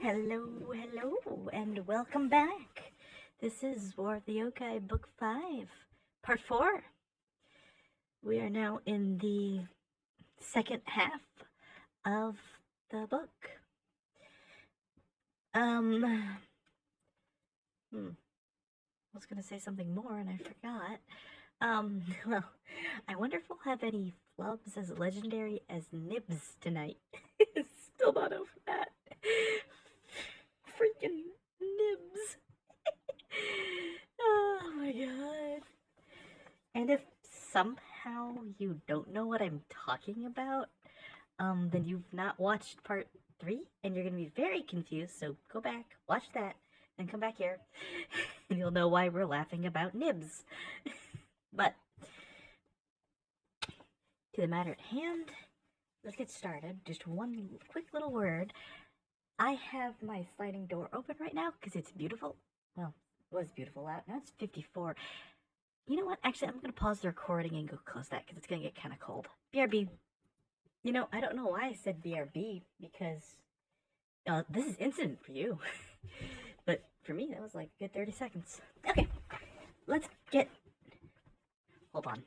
Hello, and welcome back. This is WotY Book 5, Part 4. We are now in the second half of the book. I was going to say something more and I forgot. Well, I wonder if we'll have any flubs as legendary as Nibs tonight. Still not over that. Freaking Nibs. Oh my god. And if somehow you don't know what I'm talking about, then you've not watched part 3 and you're going to be very confused, so go back, watch that, and come back here, and you'll know why we're laughing about Nibs. But, to the matter at hand, let's get started. Just one quick little word. I have my sliding door open right now because it's beautiful. Well, it was beautiful out. Now it's 54. You know what? Actually, I'm going to pause the recording and go close that because it's going to get kind of cold. BRB. You know, I don't know why I said BRB because this is instant for you. But for me, that was like a good 30 seconds. Okay, let's get... Hold on.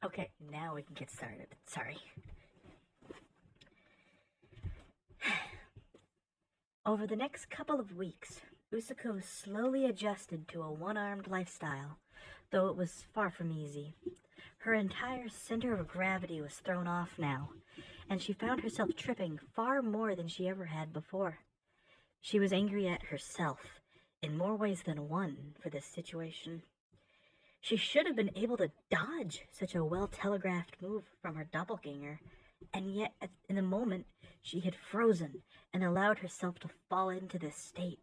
Okay, now we can get started. Sorry. Over the next couple of weeks, Usako slowly adjusted to a one-armed lifestyle, though it was far from easy. Her entire center of gravity was thrown off now, and she found herself tripping far more than she ever had before. She was angry at herself, in more ways than one, for this situation. She should have been able to dodge such a well-telegraphed move from her doppelganger, and yet, in the moment, she had frozen and allowed herself to fall into this state.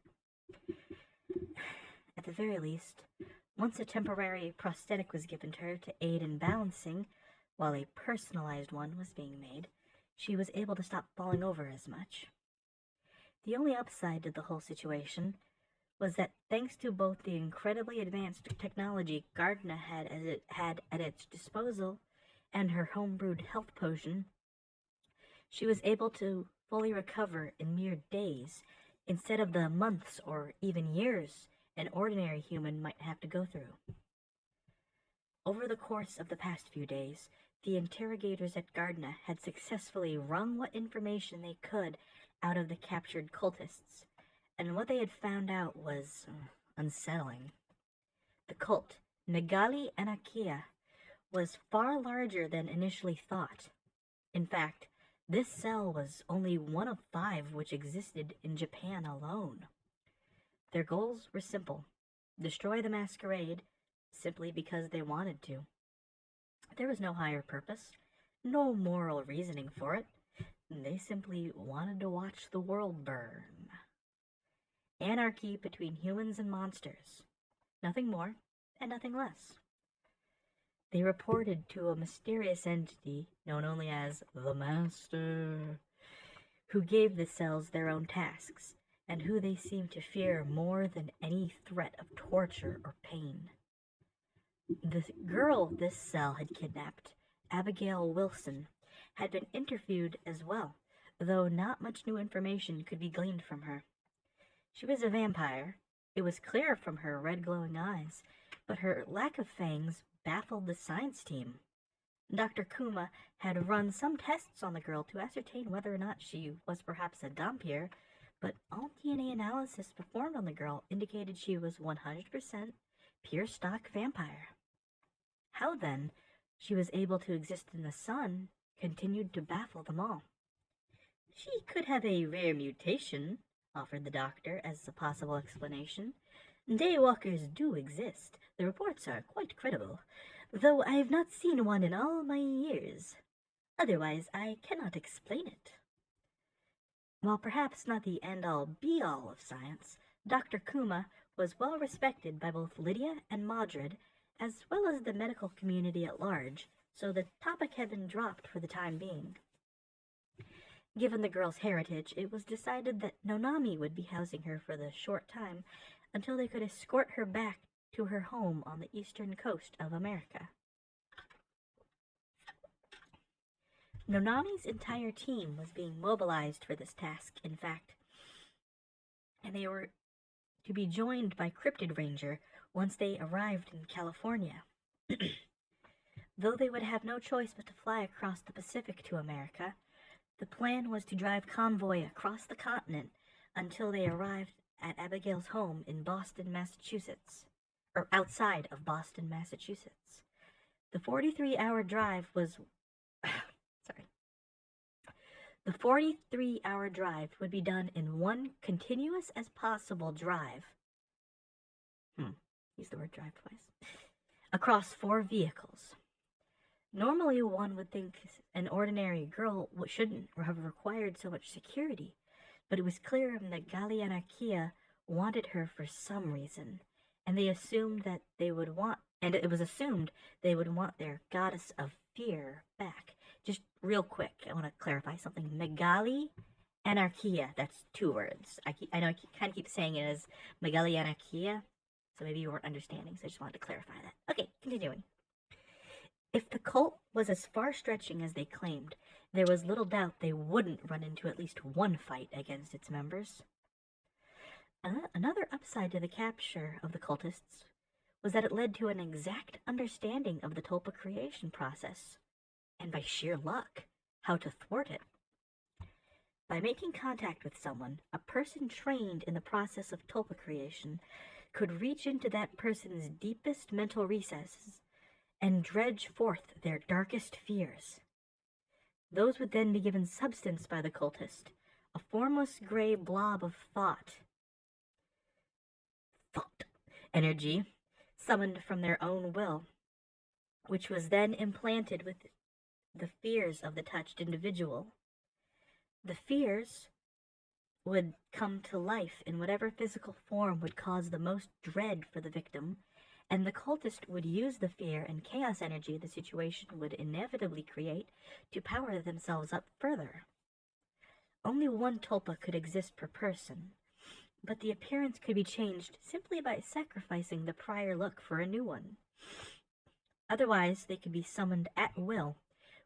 At the very least, once a temporary prosthetic was given to her to aid in balancing, while a personalized one was being made, she was able to stop falling over as much. The only upside to the whole situation was that thanks to both the incredibly advanced technology Gardner had at its disposal and her homebrewed health potion, she was able to fully recover in mere days instead of the months or even years an ordinary human might have to go through. Over the course of the past few days, the interrogators at Gardner had successfully wrung what information they could out of the captured cultists, and what they had found out was unsettling. The cult, Nagali Anakia, was far larger than initially thought. In fact, this cell was only one of 5 which existed in Japan alone. Their goals were simple: destroy the masquerade, simply because they wanted to. There was no higher purpose, no moral reasoning for it. They simply wanted to watch the world burn. Anarchy between humans and monsters. Nothing more and nothing less. They reported to a mysterious entity known only as the Master, who gave the cells their own tasks, and who they seemed to fear more than any threat of torture or pain. The girl this cell had kidnapped, Abigail Wilson, had been interviewed as well, though not much new information could be gleaned from her. She was a vampire. It was clear from her red glowing eyes, but her lack of fangs baffled the science team. Dr. Kuma had run some tests on the girl to ascertain whether or not she was perhaps a Dhampir, but all DNA analysis performed on the girl indicated she was 100% pure stock vampire. How, then, she was able to exist in the sun continued to baffle them all. She could have a rare mutation, offered the doctor as a possible explanation. Daywalkers do exist. The reports are quite credible, though I have not seen one in all my years. Otherwise, I cannot explain it. While perhaps not the end-all be-all of science, Dr. Kuma was well respected by both Lydia and Madrid, as well as the medical community at large, so the topic had been dropped for the time being. Given the girl's heritage, it was decided that Nonami would be housing her for the short time until they could escort her back to her home on the eastern coast of America. Nonami's entire team was being mobilized for this task. In fact, and they were to be joined by Cryptidranger once they arrived in California. Though they would have no choice but to fly across the Pacific to America, the plan was to drive convoy across the continent until they arrived at Abigail's home in Boston, Massachusetts, or outside of Boston, Massachusetts. The 43-hour drive was sorry. The 43-hour drive would be done in one continuous as possible drive. Use the word drive twice. Across 4 vehicles. Normally, one would think an ordinary girl shouldn't have required so much security, but it was clear that Gallianarchia wanted her for some reason, and it was assumed they would want their goddess of fear back. Just real quick, I want to clarify something. Megali Anarchia, that's 2 words. I know I kind of keep saying it as Megali Anarchia, so maybe you weren't understanding, so I just wanted to clarify that. Okay, continuing. If the cult was as far-stretching as they claimed, there was little doubt they wouldn't run into at least one fight against its members. Another upside to the capture of the cultists was that it led to an exact understanding of the tulpa creation process, and by sheer luck, how to thwart it. By making contact with someone, a person trained in the process of tulpa creation could reach into that person's deepest mental recesses and dredge forth their darkest fears. Those would then be given substance by the cultist, a formless gray blob of thought energy, summoned from their own will, which was then implanted with the fears of the touched individual. The fears would come to life in whatever physical form would cause the most dread for the victim, and the cultist would use the fear and chaos energy the situation would inevitably create to power themselves up further. Only one tulpa could exist per person, but the appearance could be changed simply by sacrificing the prior look for a new one. Otherwise, they could be summoned at will,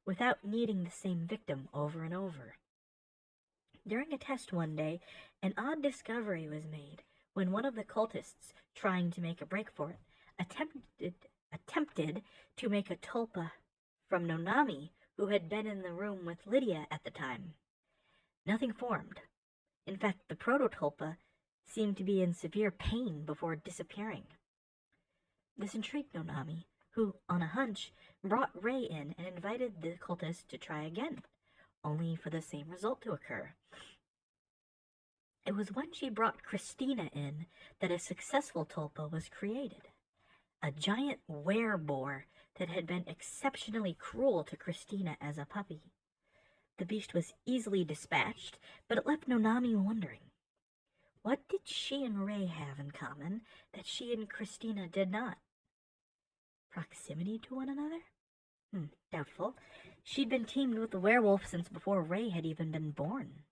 without needing the same victim over and over. During a test one day, an odd discovery was made when one of the cultists, trying to make a break for it, attempted to make a tulpa from Nonami, who had been in the room with Lydia at the time. Nothing formed. In fact, the prototulpa seemed to be in severe pain before disappearing. This intrigued Nonami, who, on a hunch, brought Ray in and invited the cultist to try again, only for the same result to occur. It was when she brought Christina in that a successful tulpa was created. A giant wereboar that had been exceptionally cruel to Christina as a puppy. The beast was easily dispatched, but it left Nonami wondering. What did she and Ray have in common that she and Christina did not? Proximity to one another? Doubtful. She'd been teamed with the werewolf since before Ray had even been born.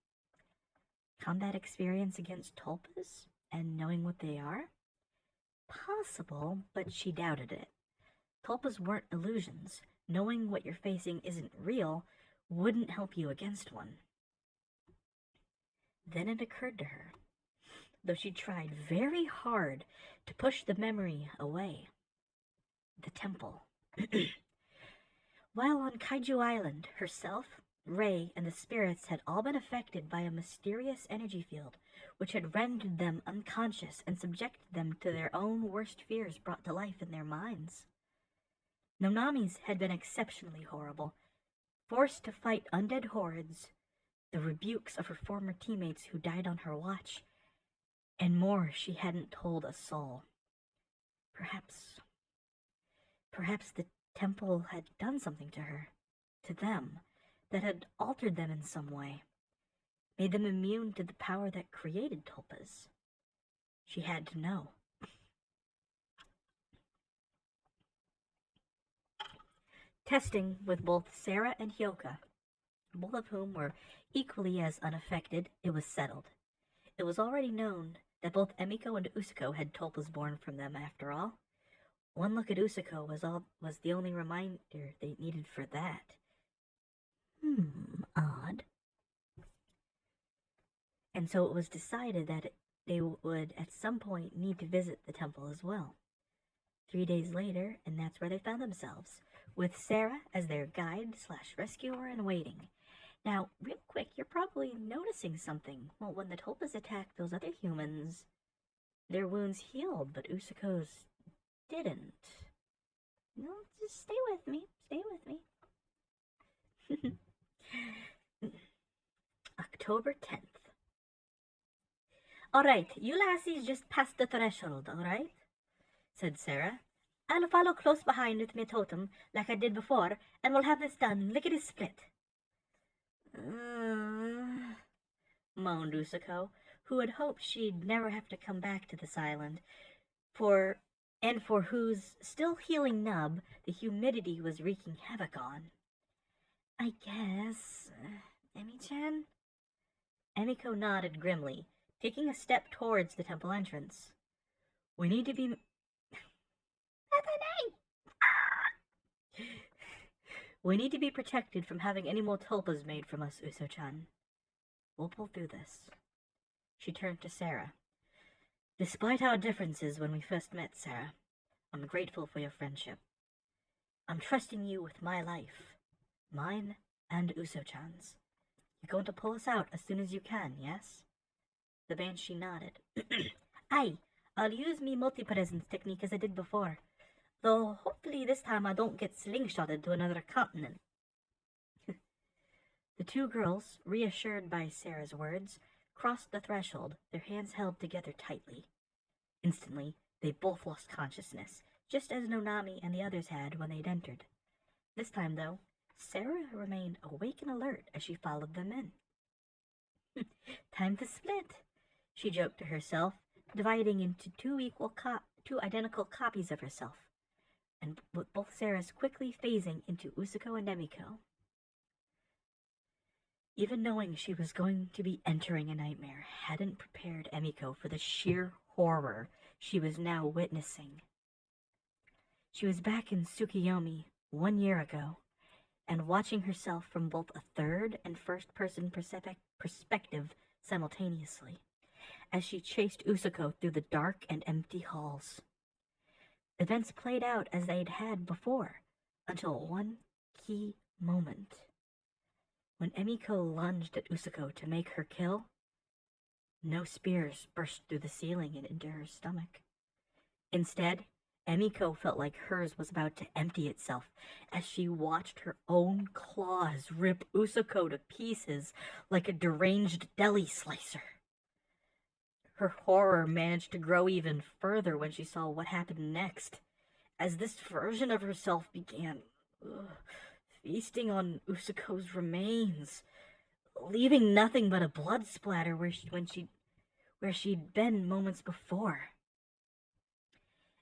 Combat experience against tulpas and knowing what they are? Possible, but she doubted it. Tulpas weren't illusions. Knowing what you're facing isn't real wouldn't help you against one. Then it occurred to her, though she tried very hard to push the memory away. The temple. While on Kaiju Island, herself, Ray, and the spirits had all been affected by a mysterious energy field, which had rendered them unconscious and subjected them to their own worst fears brought to life in their minds. Nonami's had been exceptionally horrible, forced to fight undead hordes, the rebukes of her former teammates who died on her watch, and more she hadn't told a soul. Perhaps the temple had done something to her, to them, that had altered them in some way, made them immune to the power that created tulpas. She had to know. Testing with both Sarah and Hyoka, both of whom were equally as unaffected, it was settled. It was already known that both Emiko and Usuko had tulpas born from them after all. One look at Usuko was the only reminder they needed for that. Odd. And so it was decided that they would at some point need to visit the temple as well. 3 days later, and that's where they found themselves, with Sarah as their guide slash rescuer and waiting. Now, real quick, you're probably noticing something. Well, when the tulpas attacked those other humans, their wounds healed, but Usako's didn't. No, just stay with me. Stay with me. October 10th. Alright, you lassies just passed the threshold, alright? Said Sarah. I'll follow close behind with my totem, like I did before, and we'll have this done lickety-split. Moaned Usako, who had hoped she'd never have to come back to this island, for whose still healing nub the humidity was wreaking havoc on. I guess, Emi-chan? Emiko nodded grimly, taking a step towards the temple entrance. We need to be... We need to be protected from having any more tulpas made from us, Uso-chan. We'll pull through this. She turned to Sarah. Despite our differences when we first met, Sarah, I'm grateful for your friendship. I'm trusting you with my life. Mine and Uso-chan's. You're going to pull us out as soon as you can, yes? The Banshee nodded. Aye, I'll use me multi-presence technique as I did before. Though hopefully this time I don't get slingshotted to another continent. The two girls, reassured by Sarah's words, crossed the threshold, their hands held together tightly. Instantly, they both lost consciousness, just as Nonami and the others had when they'd entered. This time, though, Sarah remained awake and alert as she followed them in. Time to split, she joked to herself, dividing into two identical copies of herself, and with both Sarahs quickly phasing into Usako and Emiko. Even knowing she was going to be entering a nightmare hadn't prepared Emiko for the sheer horror she was now witnessing. She was back in Tsukiyomi 1 year ago, and watching herself from both a third and first-person perspective simultaneously, as she chased Usako through the dark and empty halls. Events played out as they'd had before, until one key moment. When Emiko lunged at Usako to make her kill, no spears burst through the ceiling and into her stomach. Instead, Emiko felt like hers was about to empty itself as she watched her own claws rip Usako to pieces like a deranged deli slicer. Her horror managed to grow even further when she saw what happened next, as this version of herself began feasting on Usako's remains, leaving nothing but a blood splatter where she'd been moments before.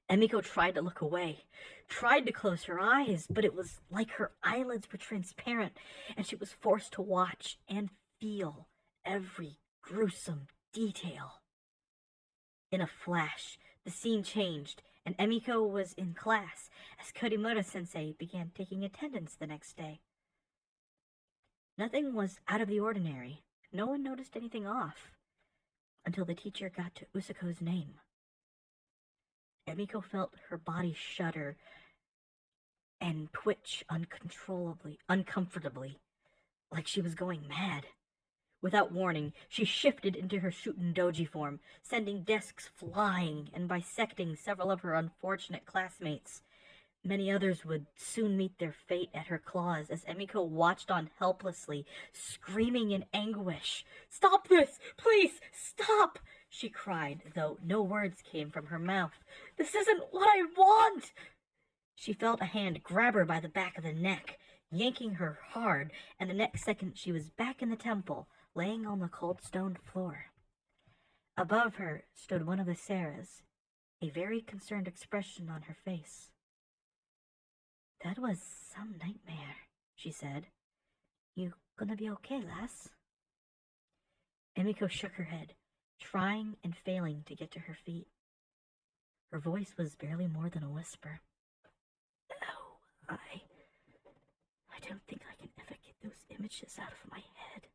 Emiko tried to look away, tried to close her eyes, but it was like her eyelids were transparent, and she was forced to watch and feel every gruesome detail. In a flash, the scene changed, and Emiko was in class as Kodimura-sensei began taking attendance the next day. Nothing was out of the ordinary. No one noticed anything off, until the teacher got to Usako's name. Emiko felt her body shudder and twitch uncomfortably, like she was going mad. Without warning, she shifted into her Shuten Doji form, sending desks flying and bisecting several of her unfortunate classmates. Many others would soon meet their fate at her claws as Emiko watched on helplessly, screaming in anguish. "Stop this! Please, stop!" she cried, though no words came from her mouth. "This isn't what I want!" She felt a hand grab her by the back of the neck, yanking her hard, and the next second she was back in the temple, laying on the cold stone floor. Above her stood one of the Sarahs, a very concerned expression on her face. "That was some nightmare," she said. "You gonna be okay, lass?" Emiko shook her head, trying and failing to get to her feet. Her voice was barely more than a whisper. "Oh, I don't think I can ever get those images out of my head.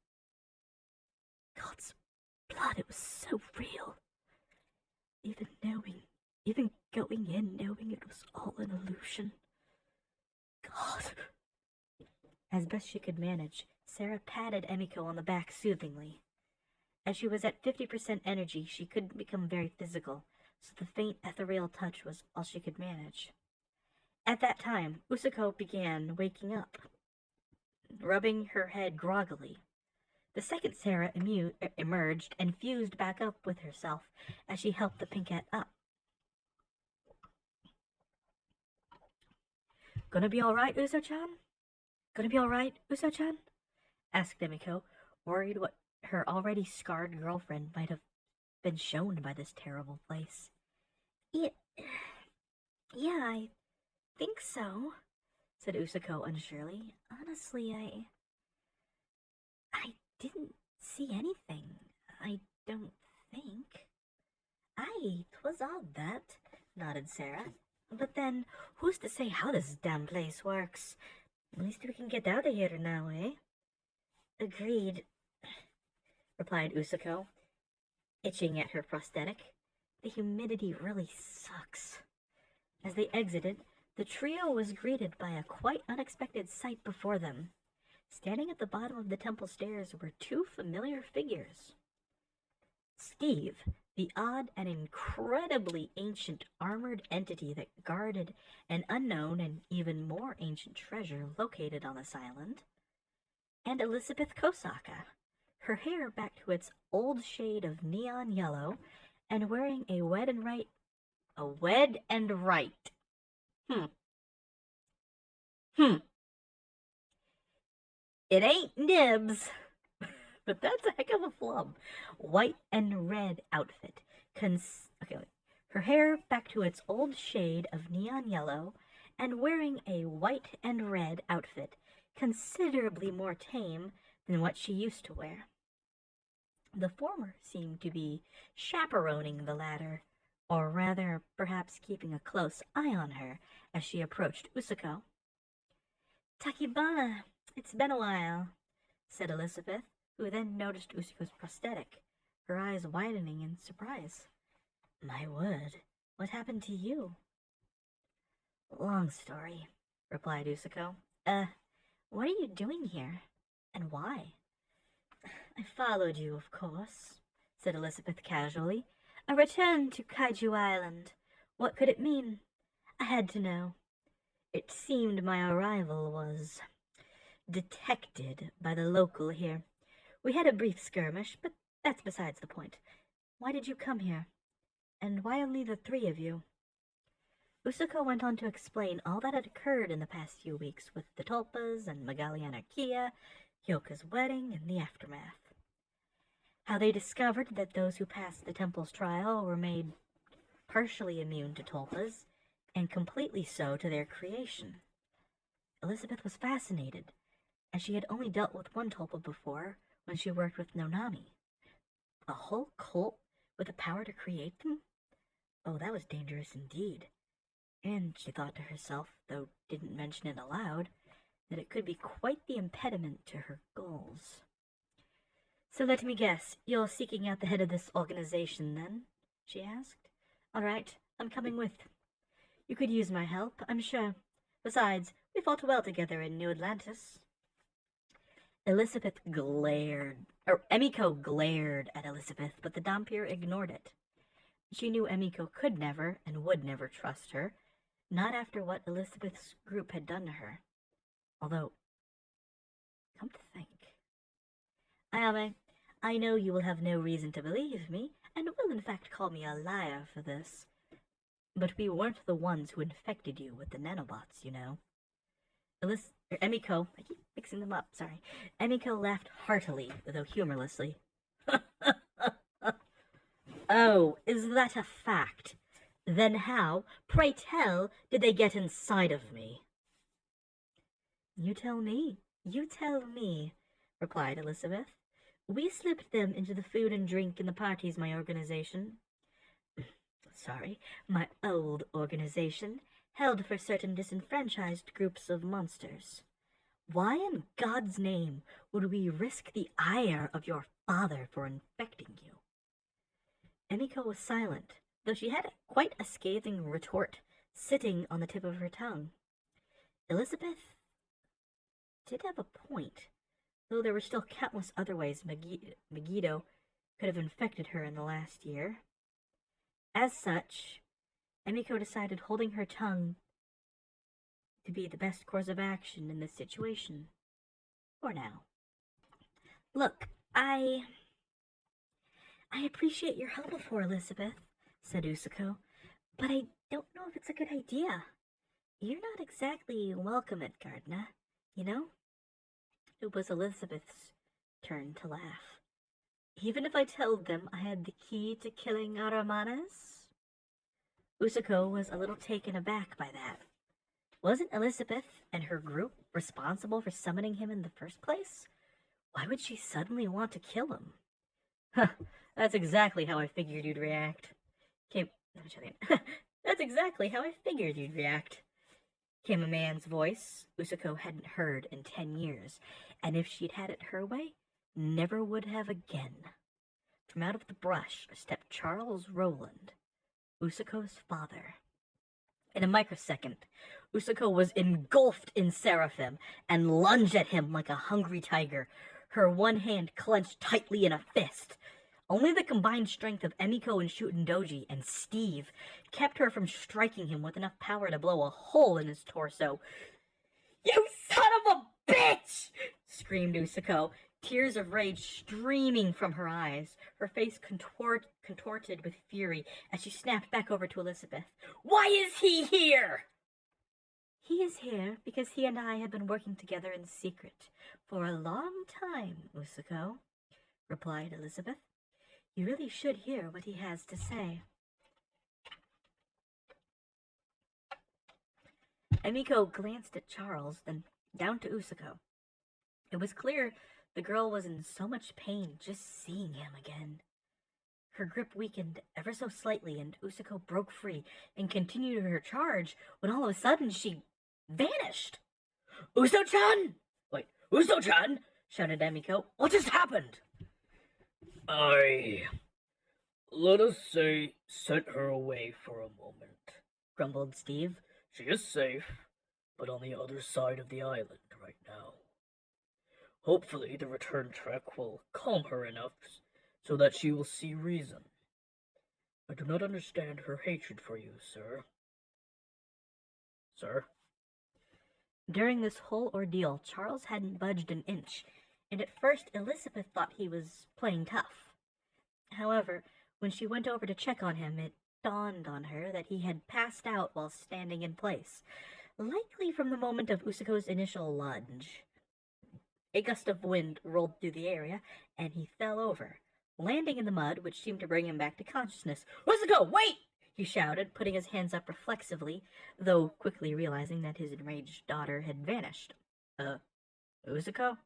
God's blood, it was so real. even going in knowing it was all an illusion. God. As best she could manage, Sarah patted Emiko on the back soothingly. As she was at 50% energy, she couldn't become very physical, so the faint ethereal touch was all she could manage. At that time, Usuko began waking up, rubbing her head groggily. The second Sarah emerged and fused back up with herself as she helped the pinkette up. Gonna be alright, Uso-chan? Gonna be alright, Uso-chan? Asked Emiko, worried what her already scarred girlfriend might have been shown by this terrible place. Yeah, I think so, said Usuko unsurely. Honestly, I didn't see anything. I don't think. Aye, 'twas odd that, nodded Sarah. But then, who's to say how this damn place works? At least we can get out of here now, eh? Agreed, replied Usuko, itching at her prosthetic. The humidity really sucks. As they exited, the trio was greeted by a quite unexpected sight before them. Standing at the bottom of the temple stairs were two familiar figures. Steve, the odd and incredibly ancient armored entity that guarded an unknown and even more ancient treasure located on this island, and Elizabeth Kosaka, her hair back to its old shade of neon yellow, and wearing a wed and right. It ain't nibs, but that's a heck of a flub. White and red outfit. Her hair back to its old shade of neon yellow, and wearing a white and red outfit, considerably more tame than what she used to wear. The former seemed to be chaperoning the latter, or rather, perhaps keeping a close eye on her as she approached Usuko. Takibana, it's been a while, said Elizabeth, who then noticed Usuko's prosthetic, her eyes widening in surprise. My word, what happened to you? Long story, replied Usuko. What are you doing here? And why? I followed you, of course, said Elizabeth casually. A return to Kaiju Island. What could it mean? I had to know. It seemed my arrival was detected by the local here. We had a brief skirmish, but that's besides the point. Why did you come here? And why only the three of you? Usuko went on to explain all that had occurred in the past few weeks with the Tulpas and Magali Anarchia, Hyoka's wedding, and the aftermath. How they discovered that those who passed the temple's trial were made partially immune to Tulpas, and completely so to their creation. Elizabeth was fascinated, as she had only dealt with one Tulpa before when she worked with Nonami. A whole cult with the power to create them? Oh, that was dangerous indeed. And she thought to herself, though didn't mention it aloud, that it could be quite the impediment to her goals. So let me guess, you're seeking out the head of this organization, then? She asked. All right, I'm coming with. You could use my help, I'm sure. Besides, we fought well together in New Atlantis. Emiko glared at Elizabeth, but the Dhampir ignored it. She knew Emiko could never and would never trust her, not after what Elizabeth's group had done to her. Although, come to think, Ayame, I know you will have no reason to believe me, and will in fact call me a liar for this. But we weren't the ones who infected you with the nanobots, you know. Emiko, I keep mixing them up, sorry. Emiko laughed heartily, though humorlessly. Oh, is that a fact? Then how, pray tell, did they get inside of me? You tell me, replied Elizabeth. We slipped them into the food and drink in the parties my organization, my old organization, held for certain disenfranchised groups of monsters. Why in God's name would we risk the ire of your father for infecting you? Emiko was silent, though she had quite a scathing retort sitting on the tip of her tongue. Elizabeth did have a point, though there were still countless other ways Megiddo could have infected her in the last year. As such, Emiko decided holding her tongue to be the best course of action in this situation. For now. Look, I appreciate your help before, Elizabeth, said Usuko, but I don't know if it's a good idea. You're not exactly welcome at Gardna, you know? It was Elizabeth's turn to laugh. Even if I told them I had the key to killing Aramanas? Usuko was a little taken aback by that. Wasn't Elizabeth and her group responsible for summoning him in the first place? Why would she suddenly want to kill him? Huh, that's exactly how I figured you'd react. That's exactly how I figured you'd react. Came a man's voice Usuko hadn't heard in 10 years, and if she'd had it her way, never would have again. From out of the brush stepped Charles Rowland, Usuko's father. In a microsecond, Usuko was engulfed in Seraphim and lunged at him like a hungry tiger, her one hand clenched tightly in a fist. Only the combined strength of Emiko and Shutendoji and Steve kept her from striking him with enough power to blow a hole in his torso. "You son of a bitch!" screamed Usuko, tears of rage streaming from her eyes, her face contorted with fury as she snapped back over to Elizabeth. "Why is he here?" "He is here because he and I have been working together in secret for a long time, Usuko," replied Elizabeth. "You really should hear what he has to say." Emiko glanced at Charles, then down to Usuko. It was clear the girl was in so much pain just seeing him again. Her grip weakened ever so slightly, and Usuko broke free and continued her charge when all of a sudden she vanished. "Uso-chan! Wait, Uso-chan!" shouted Emiko. "What just happened?" Let us say, sent her away for a moment," grumbled Steve. "She is safe, but on the other side of the island right now. Hopefully the return trek will calm her enough so that she will see reason. I do not understand her hatred for you, sir." "Sir?" During this whole ordeal, Charles hadn't budged an inch, and at first Elizabeth thought he was playing tough. However, when she went over to check on him, it dawned on her that he had passed out while standing in place, likely from the moment of Usuko's initial lunge. A gust of wind rolled through the area, and he fell over, landing in the mud, which seemed to bring him back to consciousness. "Usuko, wait!" he shouted, putting his hands up reflexively, though quickly realizing that his enraged daughter had vanished. Usuko?"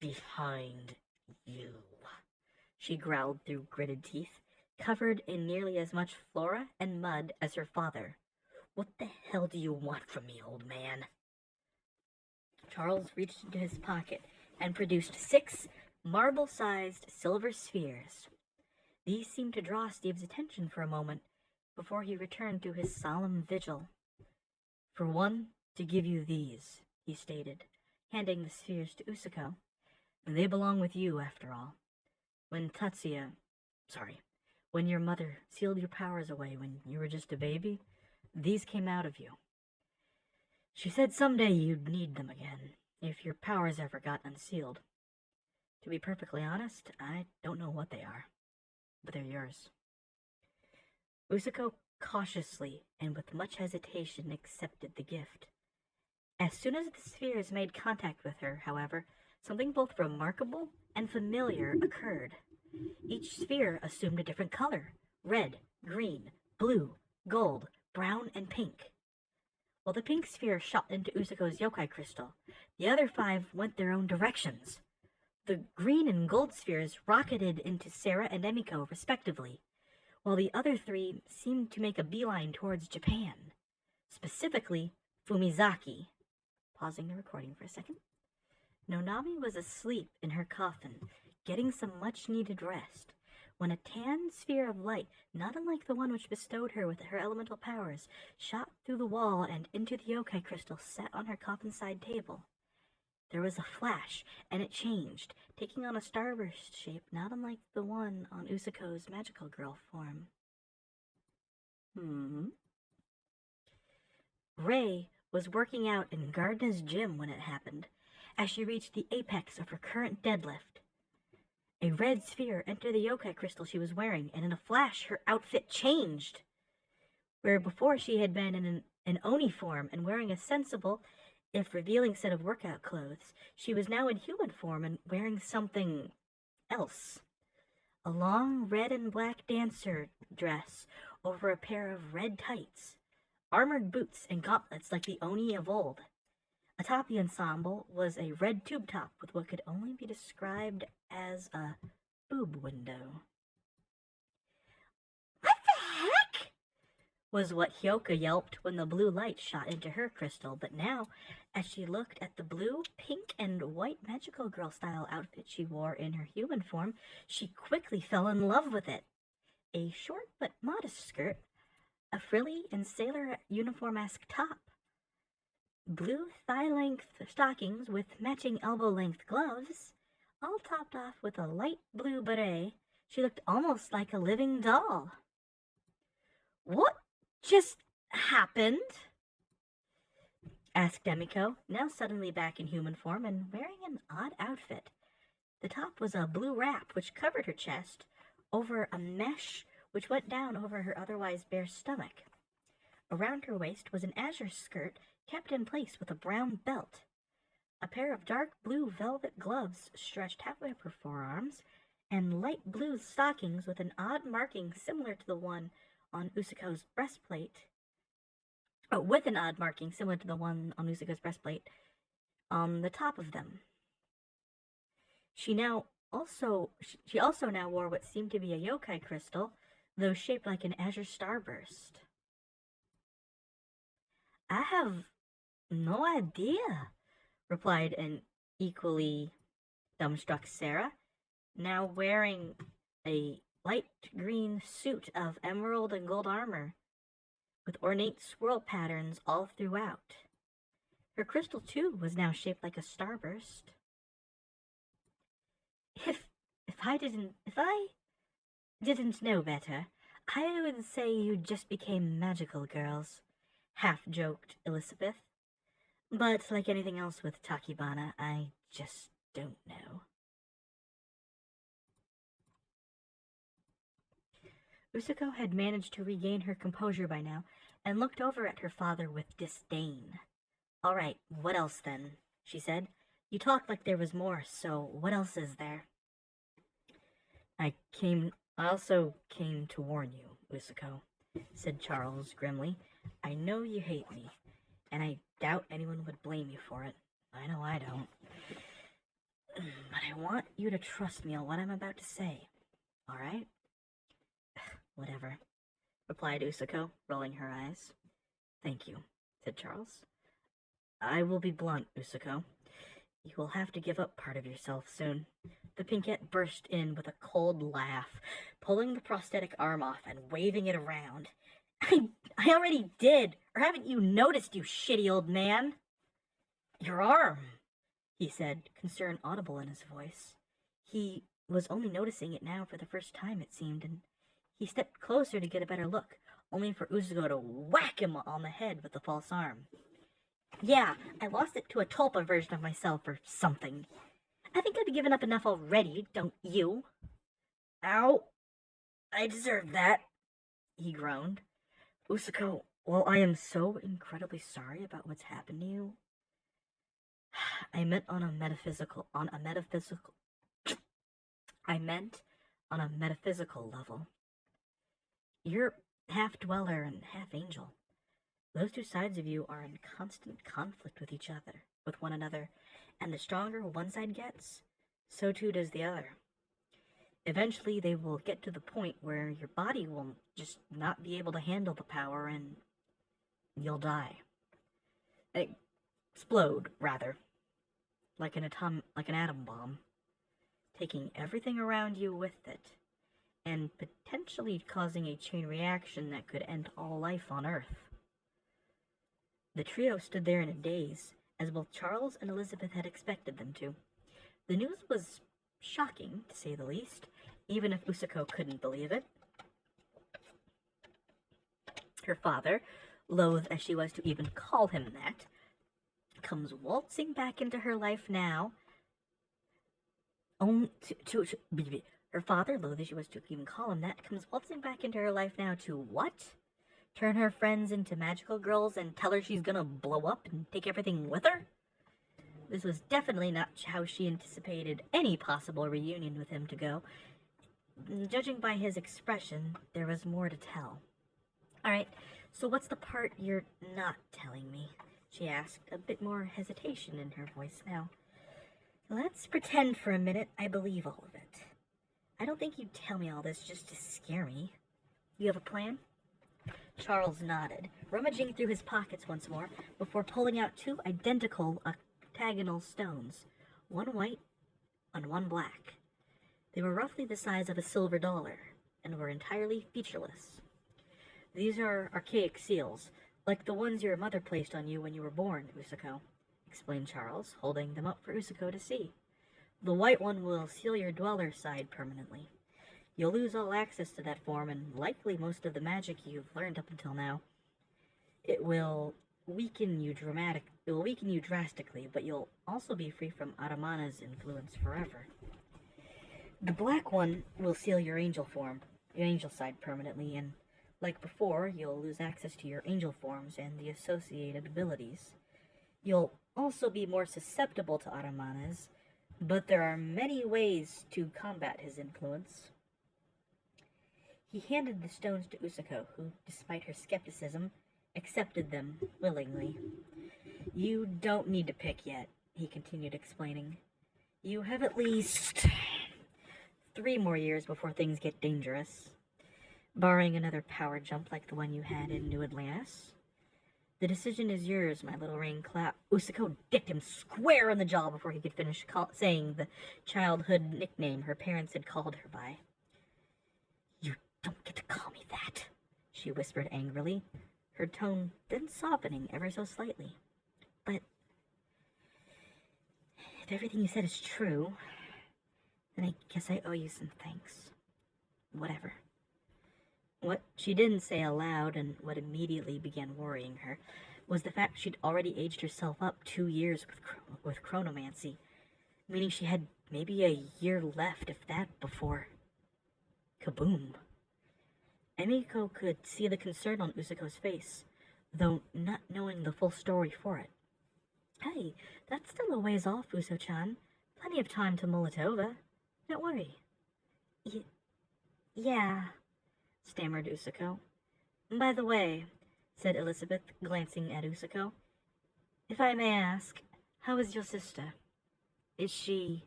"Behind you," she growled through gritted teeth, covered in nearly as much flora and mud as her father. "What the hell do you want from me, old man?" Charles reached into his pocket and produced 6 marble-sized silver spheres. These seemed to draw Steve's attention for a moment before he returned to his solemn vigil. "For one, to give you these," he stated, handing the spheres to Usuko. "They belong with you, after all. When your mother sealed your powers away when you were just a baby, these came out of you. She said someday you'd need them again, if your powers ever got unsealed. To be perfectly honest, I don't know what they are, but they're yours." Usuko cautiously and with much hesitation accepted the gift. As soon as the spheres made contact with her, however, something both remarkable and familiar occurred. Each sphere assumed a different color: red, green, blue, gold, brown, and pink. While the pink sphere shot into Usuko's yokai crystal, the other 5 went their own directions. The green and gold spheres rocketed into Sarah and Emiko, respectively, while the other 3 seemed to make a beeline towards Japan, specifically Fumizaki. Pausing the recording for a second. Nonami was asleep in her coffin, getting some much-needed rest, when a tan sphere of light, not unlike the one which bestowed her with her elemental powers, shot through the wall and into the yokai crystal set on her coffin-side table. There was a flash, and it changed, taking on a starburst shape not unlike the one on Usako's magical girl form. Ray was working out in Gardner's gym when it happened, as she reached the apex of her current deadlift. A red sphere entered the yokai crystal she was wearing, and in a flash her outfit changed. Where before she had been in an Oni form and wearing a sensible, if revealing set of workout clothes, she was now in human form and wearing something else. A long red and black dancer dress over a pair of red tights, armored boots and gauntlets like the Oni of old. Atop the ensemble was a red tube top with what could only be described as a boob window. "What the heck?" was what Hyoka yelped when the blue light shot into her crystal, but now, as she looked at the blue, pink, and white magical girl style outfit she wore in her human form, she quickly fell in love with it. A short but modest skirt, a frilly and sailor uniform-esque top, blue thigh-length stockings with matching elbow-length gloves, all topped off with a light blue beret. She looked almost like a living doll. "What just happened?" asked Demiko, now suddenly back in human form and wearing an odd outfit. The top was a blue wrap which covered her chest over a mesh which went down over her otherwise bare stomach. Around her waist was an azure skirt kept in place with a brown belt. A pair of dark blue velvet gloves stretched halfway up her forearms, and light blue stockings with an odd marking similar to the one on Usako's breastplate. With an odd marking similar to the one on Usako's breastplate on the top of them. She also now wore what seemed to be a yokai crystal, though shaped like an azure starburst. "I have no idea," replied an equally dumbstruck Sarah, now wearing a light green suit of emerald and gold armor, with ornate swirl patterns all throughout. Her crystal, too, was now shaped like a starburst. If I didn't know better, I would say you just became magical girls," half-joked Elizabeth. "But like anything else with Takibana, I just don't know." Usako had managed to regain her composure by now, and looked over at her father with disdain. "All right, what else then?" she said. "You talked like there was more, so what else is there?" I also came to warn you, Usako," said Charles grimly. "I know you hate me, and I doubt anyone would blame you for it. I know I don't. But I want you to trust me on what I'm about to say, all right?" "Whatever," replied Usako, rolling her eyes. "Thank you," said Charles. "I will be blunt, Usako. You will have to give up part of yourself soon." The pinkette burst in with a cold laugh, pulling the prosthetic arm off and waving it around. I already did, or haven't you noticed, you shitty old man?" "Your arm," he said, concern audible in his voice. He was only noticing it now for the first time, it seemed, and he stepped closer to get a better look, only for Usako to whack him on the head with the false arm. "Yeah, I lost it to a tulpa version of myself or something. I think I've given up enough already, don't you?" "Ow, I deserve that," he groaned. "Usako, well, I am so incredibly sorry about what's happened to you. I meant on a metaphysical level. You're half dweller and half angel. Those two sides of you are in constant conflict with one another, and the stronger one side gets, so too does the other. Eventually, they will get to the point where your body will just not be able to handle the power, and you'll die. Explode, rather, like an atom bomb, taking everything around you with it. and potentially causing a chain reaction that could end all life on Earth. The trio stood there in a daze, as both Charles and Elizabeth had expected them to. The news was shocking, to say the least, even if Usako couldn't believe it. Her father, loath as she was to even call him that, comes waltzing back into her life now. Her father, loath as she was to even call him that, comes waltzing back into her life now to what? Turn her friends into magical girls and tell her she's gonna blow up and take everything with her? This was definitely not how she anticipated any possible reunion with him to go. Judging by his expression, there was more to tell. Alright, so what's the part you're not telling me? She asked, a bit more hesitation in her voice now. Let's pretend for a minute I believe all of it. I don't think you'd tell me all this just to scare me. You have a plan? Charles nodded, rummaging through his pockets once more before pulling out 2 identical octagonal stones, one white and one black. They were roughly the size of a silver dollar and were entirely featureless. These are archaic seals, like the ones your mother placed on you when you were born, Usako, explained Charles, holding them up for Usako to see. The white one will seal your dweller side permanently. You'll lose all access to that form and likely most of the magic you've learned up until now. It will weaken you drastically, but you'll also be free from Aramana's influence forever. The black one will seal your angel side permanently, and like before, you'll lose access to your angel forms and the associated abilities. You'll also be more susceptible to Aramana's, but there are many ways to combat his influence. He handed the stones to Usako, who, despite her skepticism, accepted them willingly. You don't need to pick yet, he continued explaining. You have at least 3 more years before things get dangerous. Barring another power jump like the one you had in New Atlantis. The decision is yours, my little rain cloud. Usako dicked him square in the jaw before he could finish saying the childhood nickname her parents had called her by. You don't get to call me that, she whispered angrily, her tone then softening ever so slightly. But if everything you said is true, then I guess I owe you some thanks. Whatever. What she didn't say aloud, and what immediately began worrying her, was the fact she'd already aged herself up 2 years with chronomancy, meaning she had maybe a year left, if that, before... Kaboom! Emiko could see the concern on Usako's face, though not knowing the full story for it. Hey, that's still a ways off, Uso-chan. Plenty of time to mull it over. Don't worry. Yeah... stammered Usako. By the way, said Elizabeth, glancing at Usako, if I may ask, how is your sister? Is she...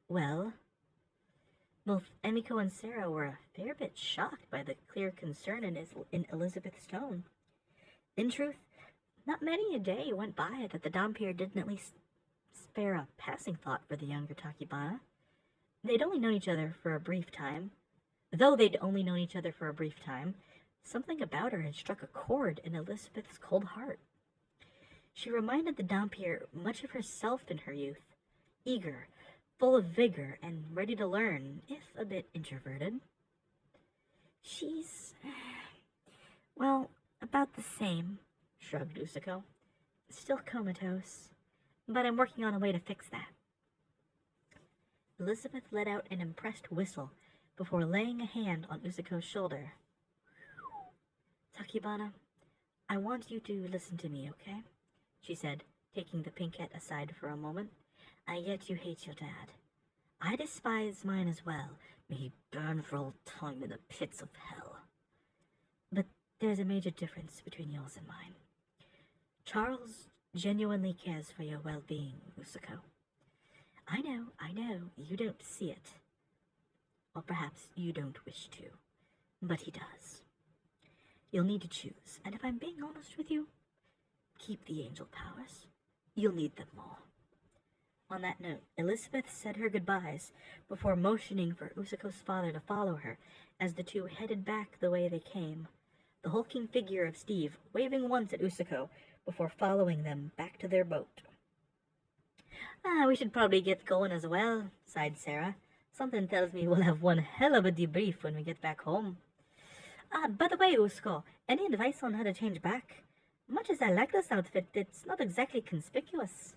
well? Both Emiko and Sarah were a fair bit shocked by the clear concern in Elizabeth's tone. In truth, not many a day went by that the Dhampir didn't at least spare a passing thought for the younger Tachibana. They'd only known each other for a brief time. Something about her had struck a chord in Elizabeth's cold heart. She reminded the Dhampir much of herself in her youth, eager, full of vigor, and ready to learn, if a bit introverted. She's... well, about the same, shrugged Usako. Still comatose, but I'm working on a way to fix that. Elizabeth let out an impressed whistle before laying a hand on Usako's shoulder. Tachibana, I want you to listen to me, okay? She said, taking the pinkette aside for a moment. I get you hate your dad. I despise mine as well. May he burn for all time in the pits of hell. But there's a major difference between yours and mine. Charles genuinely cares for your well-being, Usako. I know, you don't see it. Or perhaps you don't wish to, but he does. You'll need to choose, and if I'm being honest with you, keep the angel powers. You'll need them more. On that note, Elizabeth said her goodbyes before motioning for Usako's father to follow her as the two headed back the way they came, the hulking figure of Steve waving once at Usako before following them back to their boat. We should probably get going as well, sighed Sarah. Something tells me we'll have one hell of a debrief when we get back home. By the way, Usako, any advice on how to change back? Much as I like this outfit, it's not exactly conspicuous.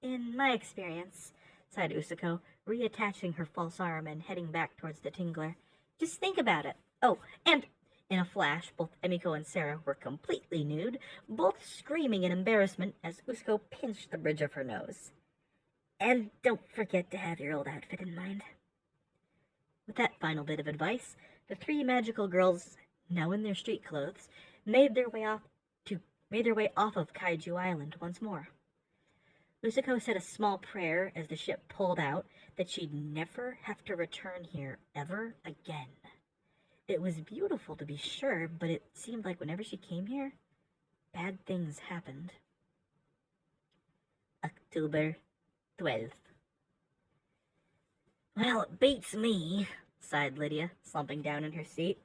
In my experience, sighed Usako, reattaching her false arm and heading back towards the Tingler. Just think about it. Oh, and in a flash, both Emiko and Sarah were completely nude, both screaming in embarrassment as Usako pinched the bridge of her nose. And don't forget to have your old outfit in mind. With that final bit of advice, the three magical girls, now in their street clothes, made their way off of Kaiju Island once more. Usako said a small prayer as the ship pulled out that she'd never have to return here ever again. It was beautiful to be sure, but it seemed like whenever she came here, bad things happened. October 12th. Well, it beats me, sighed Lydia, slumping down in her seat.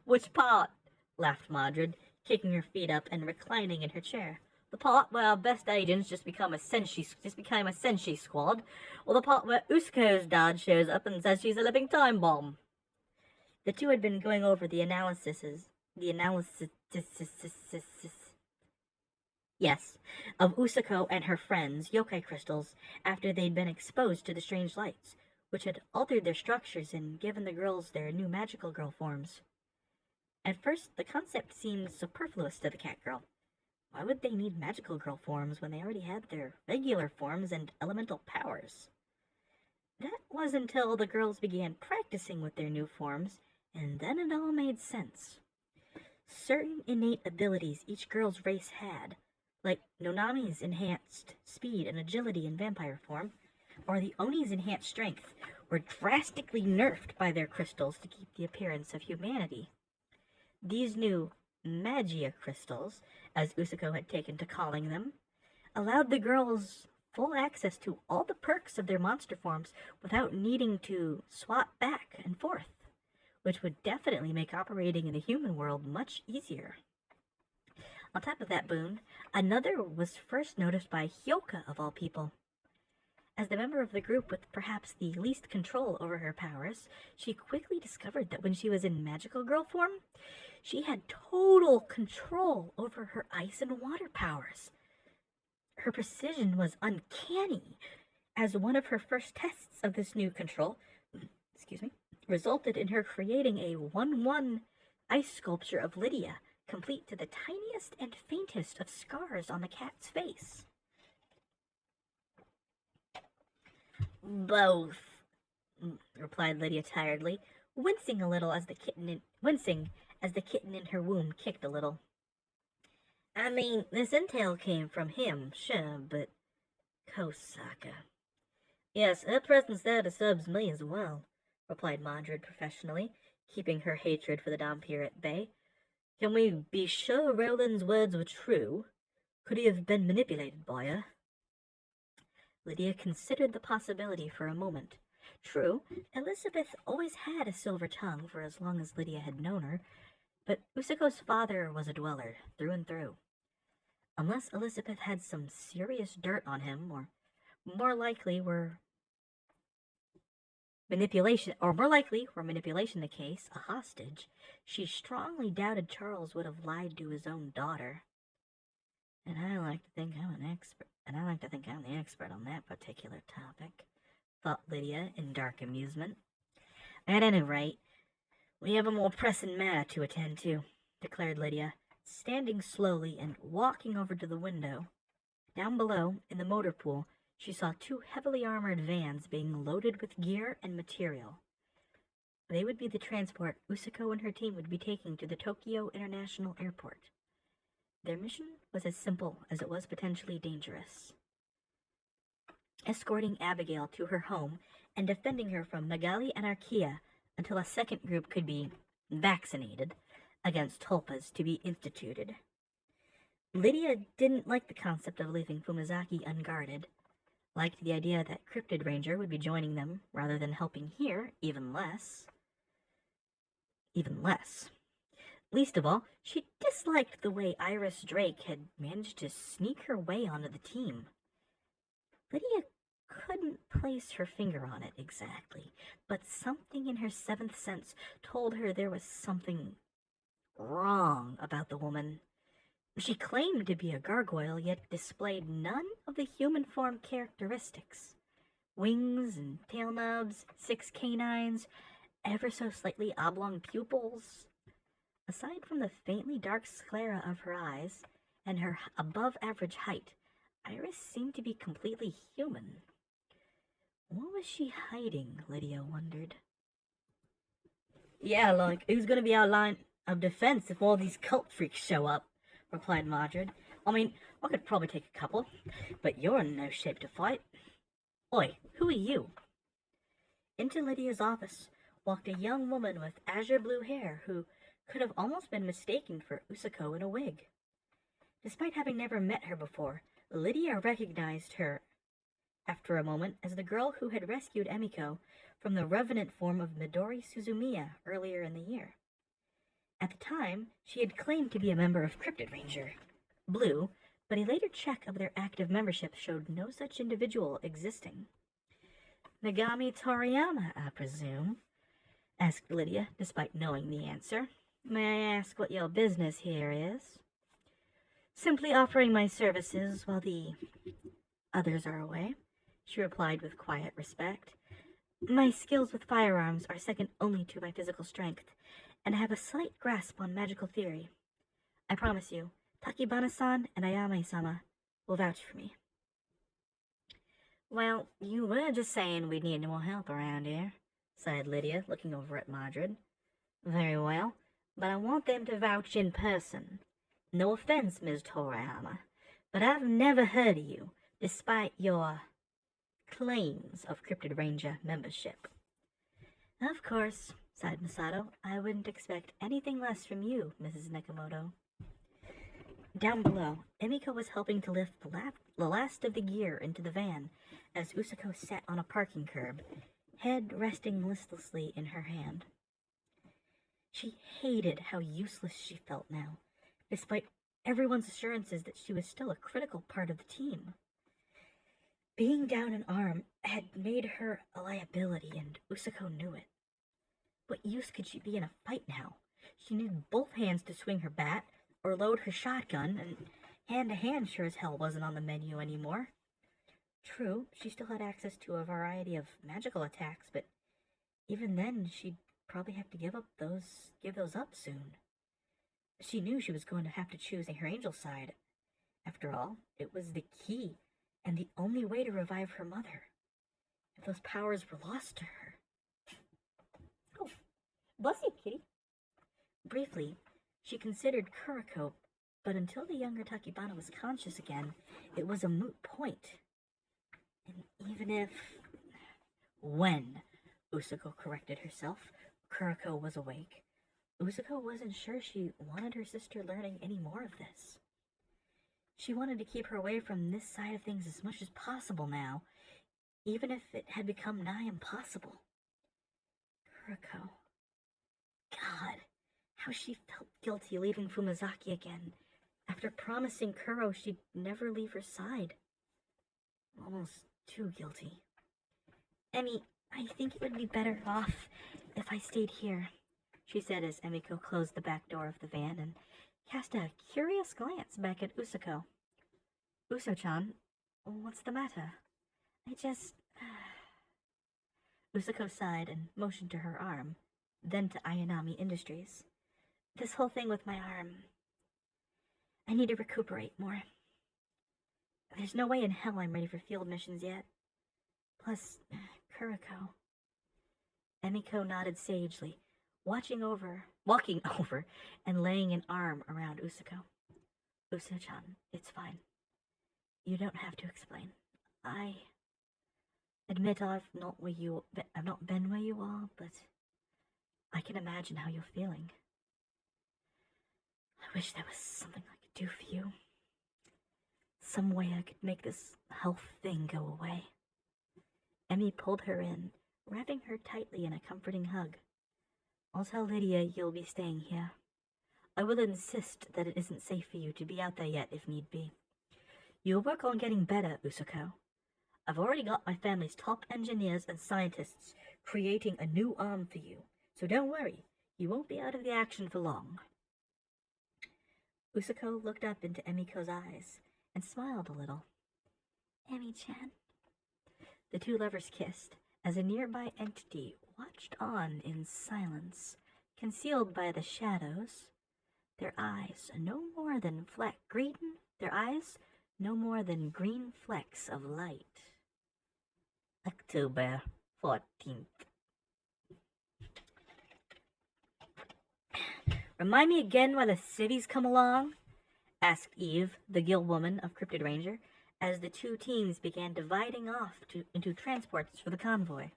Which part? Laughed Madrid, kicking her feet up and reclining in her chair. The part where our best agents just became a Senshi squad, or the part where Usko's dad shows up and says she's a living time bomb? The two had been going over the analysis of Usako and her friends' yokai crystals after they'd been exposed to the strange lights, which had altered their structures and given the girls their new magical girl forms. At first, the concept seemed superfluous to the cat girl. Why would they need magical girl forms when they already had their regular forms and elemental powers? That was until the girls began practicing with their new forms, and then it all made sense. Certain innate abilities each girl's race had, like Nonami's enhanced speed and agility in vampire form, or the Oni's enhanced strength, were drastically nerfed by their crystals to keep the appearance of humanity. These new Magia crystals, as Usako had taken to calling them, allowed the girls full access to all the perks of their monster forms without needing to swap back and forth, which would definitely make operating in the human world much easier. On top of that boon, another was first noticed by Hyoka of all people. As the member of the group with perhaps the least control over her powers, she quickly discovered that when she was in magical girl form, she had total control over her ice and water powers. Her precision was uncanny, as one of her first tests of this new control, resulted in her creating a 1/1 ice sculpture of Lydia, complete to the tiniest and faintest of scars on the cat's face. Both, replied Lydia tiredly, wincing as the kitten in her womb kicked a little. I mean, this intel came from him, sure, but Kosaka. Yes, her presence there disturbs me as well, replied Madrid professionally, keeping her hatred for the Dhampir at bay. Can we be sure Roland's words were true? Could he have been manipulated by her? Lydia considered the possibility for a moment. True, Elizabeth always had a silver tongue for as long as Lydia had known her, but Usako's father was a dweller, through and through. Unless Elizabeth had some serious dirt on him, or more likely were manipulation the case, a hostage, she strongly doubted Charles would have lied to his own daughter. And I like to think I'm the expert on that particular topic, thought Lydia in dark amusement. At any rate, we have a more pressing matter to attend to, declared Lydia, standing slowly and walking over to the window. Down below, in the motor pool, she saw two heavily armored vans being loaded with gear and material. They would be the transport Usako and her team would be taking to the Tokyo International Airport. Their mission was as simple as it was potentially dangerous: escorting Abigail to her home and defending her from Nagali Anarchia until a second group could be vaccinated against tulpas to be instituted. Lydia didn't like the concept of leaving Fumizaki unguarded, liked the idea that Cryptidranger would be joining them rather than helping here, even less. even less. Least of all, she disliked the way Iris Drake had managed to sneak her way onto the team. Lydia couldn't place her finger on it exactly, but something in her seventh sense told her there was something wrong about the woman. She claimed to be a gargoyle, yet displayed none of the human form characteristics. Wings and tail nubs, 6 canines, ever so slightly oblong pupils. Aside from the faintly dark sclera of her eyes and her above-average height, Iris seemed to be completely human. What was she hiding, Lydia wondered. Yeah, like, who's gonna be our line of defense if all these cult freaks show up? Replied Mordred. I mean, I could probably take a couple, but you're in no shape to fight. Oi, who are you? Into Lydia's office walked a young woman with azure blue hair who could have almost been mistaken for Usako in a wig. Despite having never met her before, Lydia recognized her after a moment as the girl who had rescued Emiko from the revenant form of Midori Suzumiya earlier in the year. At the time, she had claimed to be a member of Cryptidranger, Blue, but a later check of their active membership showed no such individual existing. Megami Toriyama, I presume? Asked Lydia, despite knowing the answer. May I ask what your business here is? Simply offering my services while the others are away, she replied with quiet respect. My skills with firearms are second only to my physical strength, and I have a slight grasp on magical theory. I promise you, Takibana-san and Ayame-sama will vouch for me. Well, you were just saying we'd need more help around here, sighed Lydia, looking over at Mordred. Very well, but I want them to vouch in person. No offense, Ms. Toriyama, but I've never heard of you, despite your claims of Cryptidranger membership. Of course, sighed Masato. I wouldn't expect anything less from you, Mrs. Nakamoto. Down below, Emiko was helping to lift the last of the gear into the van as Usako sat on a parking curb, head resting listlessly in her hand. She hated how useless she felt now, despite everyone's assurances that she was still a critical part of the team. Being down an arm had made her a liability, and Usako knew it. What use could she be in a fight now? She needed both hands to swing her bat or load her shotgun, and hand-to-hand sure as hell wasn't on the menu anymore. True, she still had access to a variety of magical attacks, but even then she'd probably have to give those up soon. She knew she was going to have to choose her angel side. After all, it was the key and the only way to revive her mother, if those powers were lost to her. Oh, bless you, kitty. Briefly, she considered Kuriko, but until the younger Takibana was conscious again, it was a moot point. And even if... When, Usako corrected herself, Kuriko was awake, Usako wasn't sure she wanted her sister learning any more of this. She wanted to keep her away from this side of things as much as possible now, even if it had become nigh impossible. Kuriko. God, how she felt guilty leaving Fumazaki again, after promising Kuro she'd never leave her side. Almost too guilty. Emmy, I think it would be better off if I stayed here, she said as Emiko closed the back door of the van and cast a curious glance back at Usako. Uso-chan, what's the matter? I just... Usako sighed and motioned to her arm, then to Ayanami Industries. This whole thing with my arm... I need to recuperate more. There's no way in hell I'm ready for field missions yet. Plus, Kuriko. Emiko nodded sagely, walking over and laying an arm around Usako. Uso-chan, it's fine. You don't have to explain. I admit I've not been where you are, but I can imagine how you're feeling. I wish there was something I could do for you. Some way I could make this health thing go away. Emmy pulled her in, wrapping her tightly in a comforting hug. I'll tell Lydia you'll be staying here. I will insist that it isn't safe for you to be out there yet if need be. You'll work on getting better, Usako. I've already got my family's top engineers and scientists creating a new arm for you, so don't worry, you won't be out of the action for long. Usako looked up into Emiko's eyes and smiled a little. Emi-chan. The two lovers kissed as a nearby entity watched on in silence, concealed by the shadows. Their eyes no more than green flecks of light. October 14th. Remind me again why the cities come along? Asked Eve, the guild woman of Cryptidranger, as the two teams began dividing off into transports for the convoy.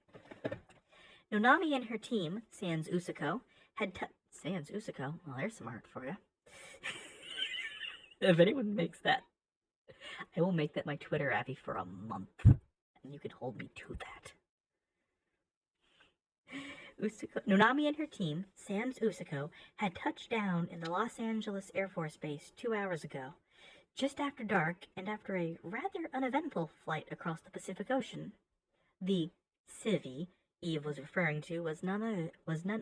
Nonami and her team, sans Usako, sans Usako? Well, there's some art for you. If anyone makes that, I will make that my Twitter Abby for a month, and you can hold me to that. Nonami and her team, sans Usako, had touched down in the Los Angeles Air Force Base 2 hours ago, just after dark and after a rather uneventful flight across the Pacific Ocean. The civvy Eve was referring to was none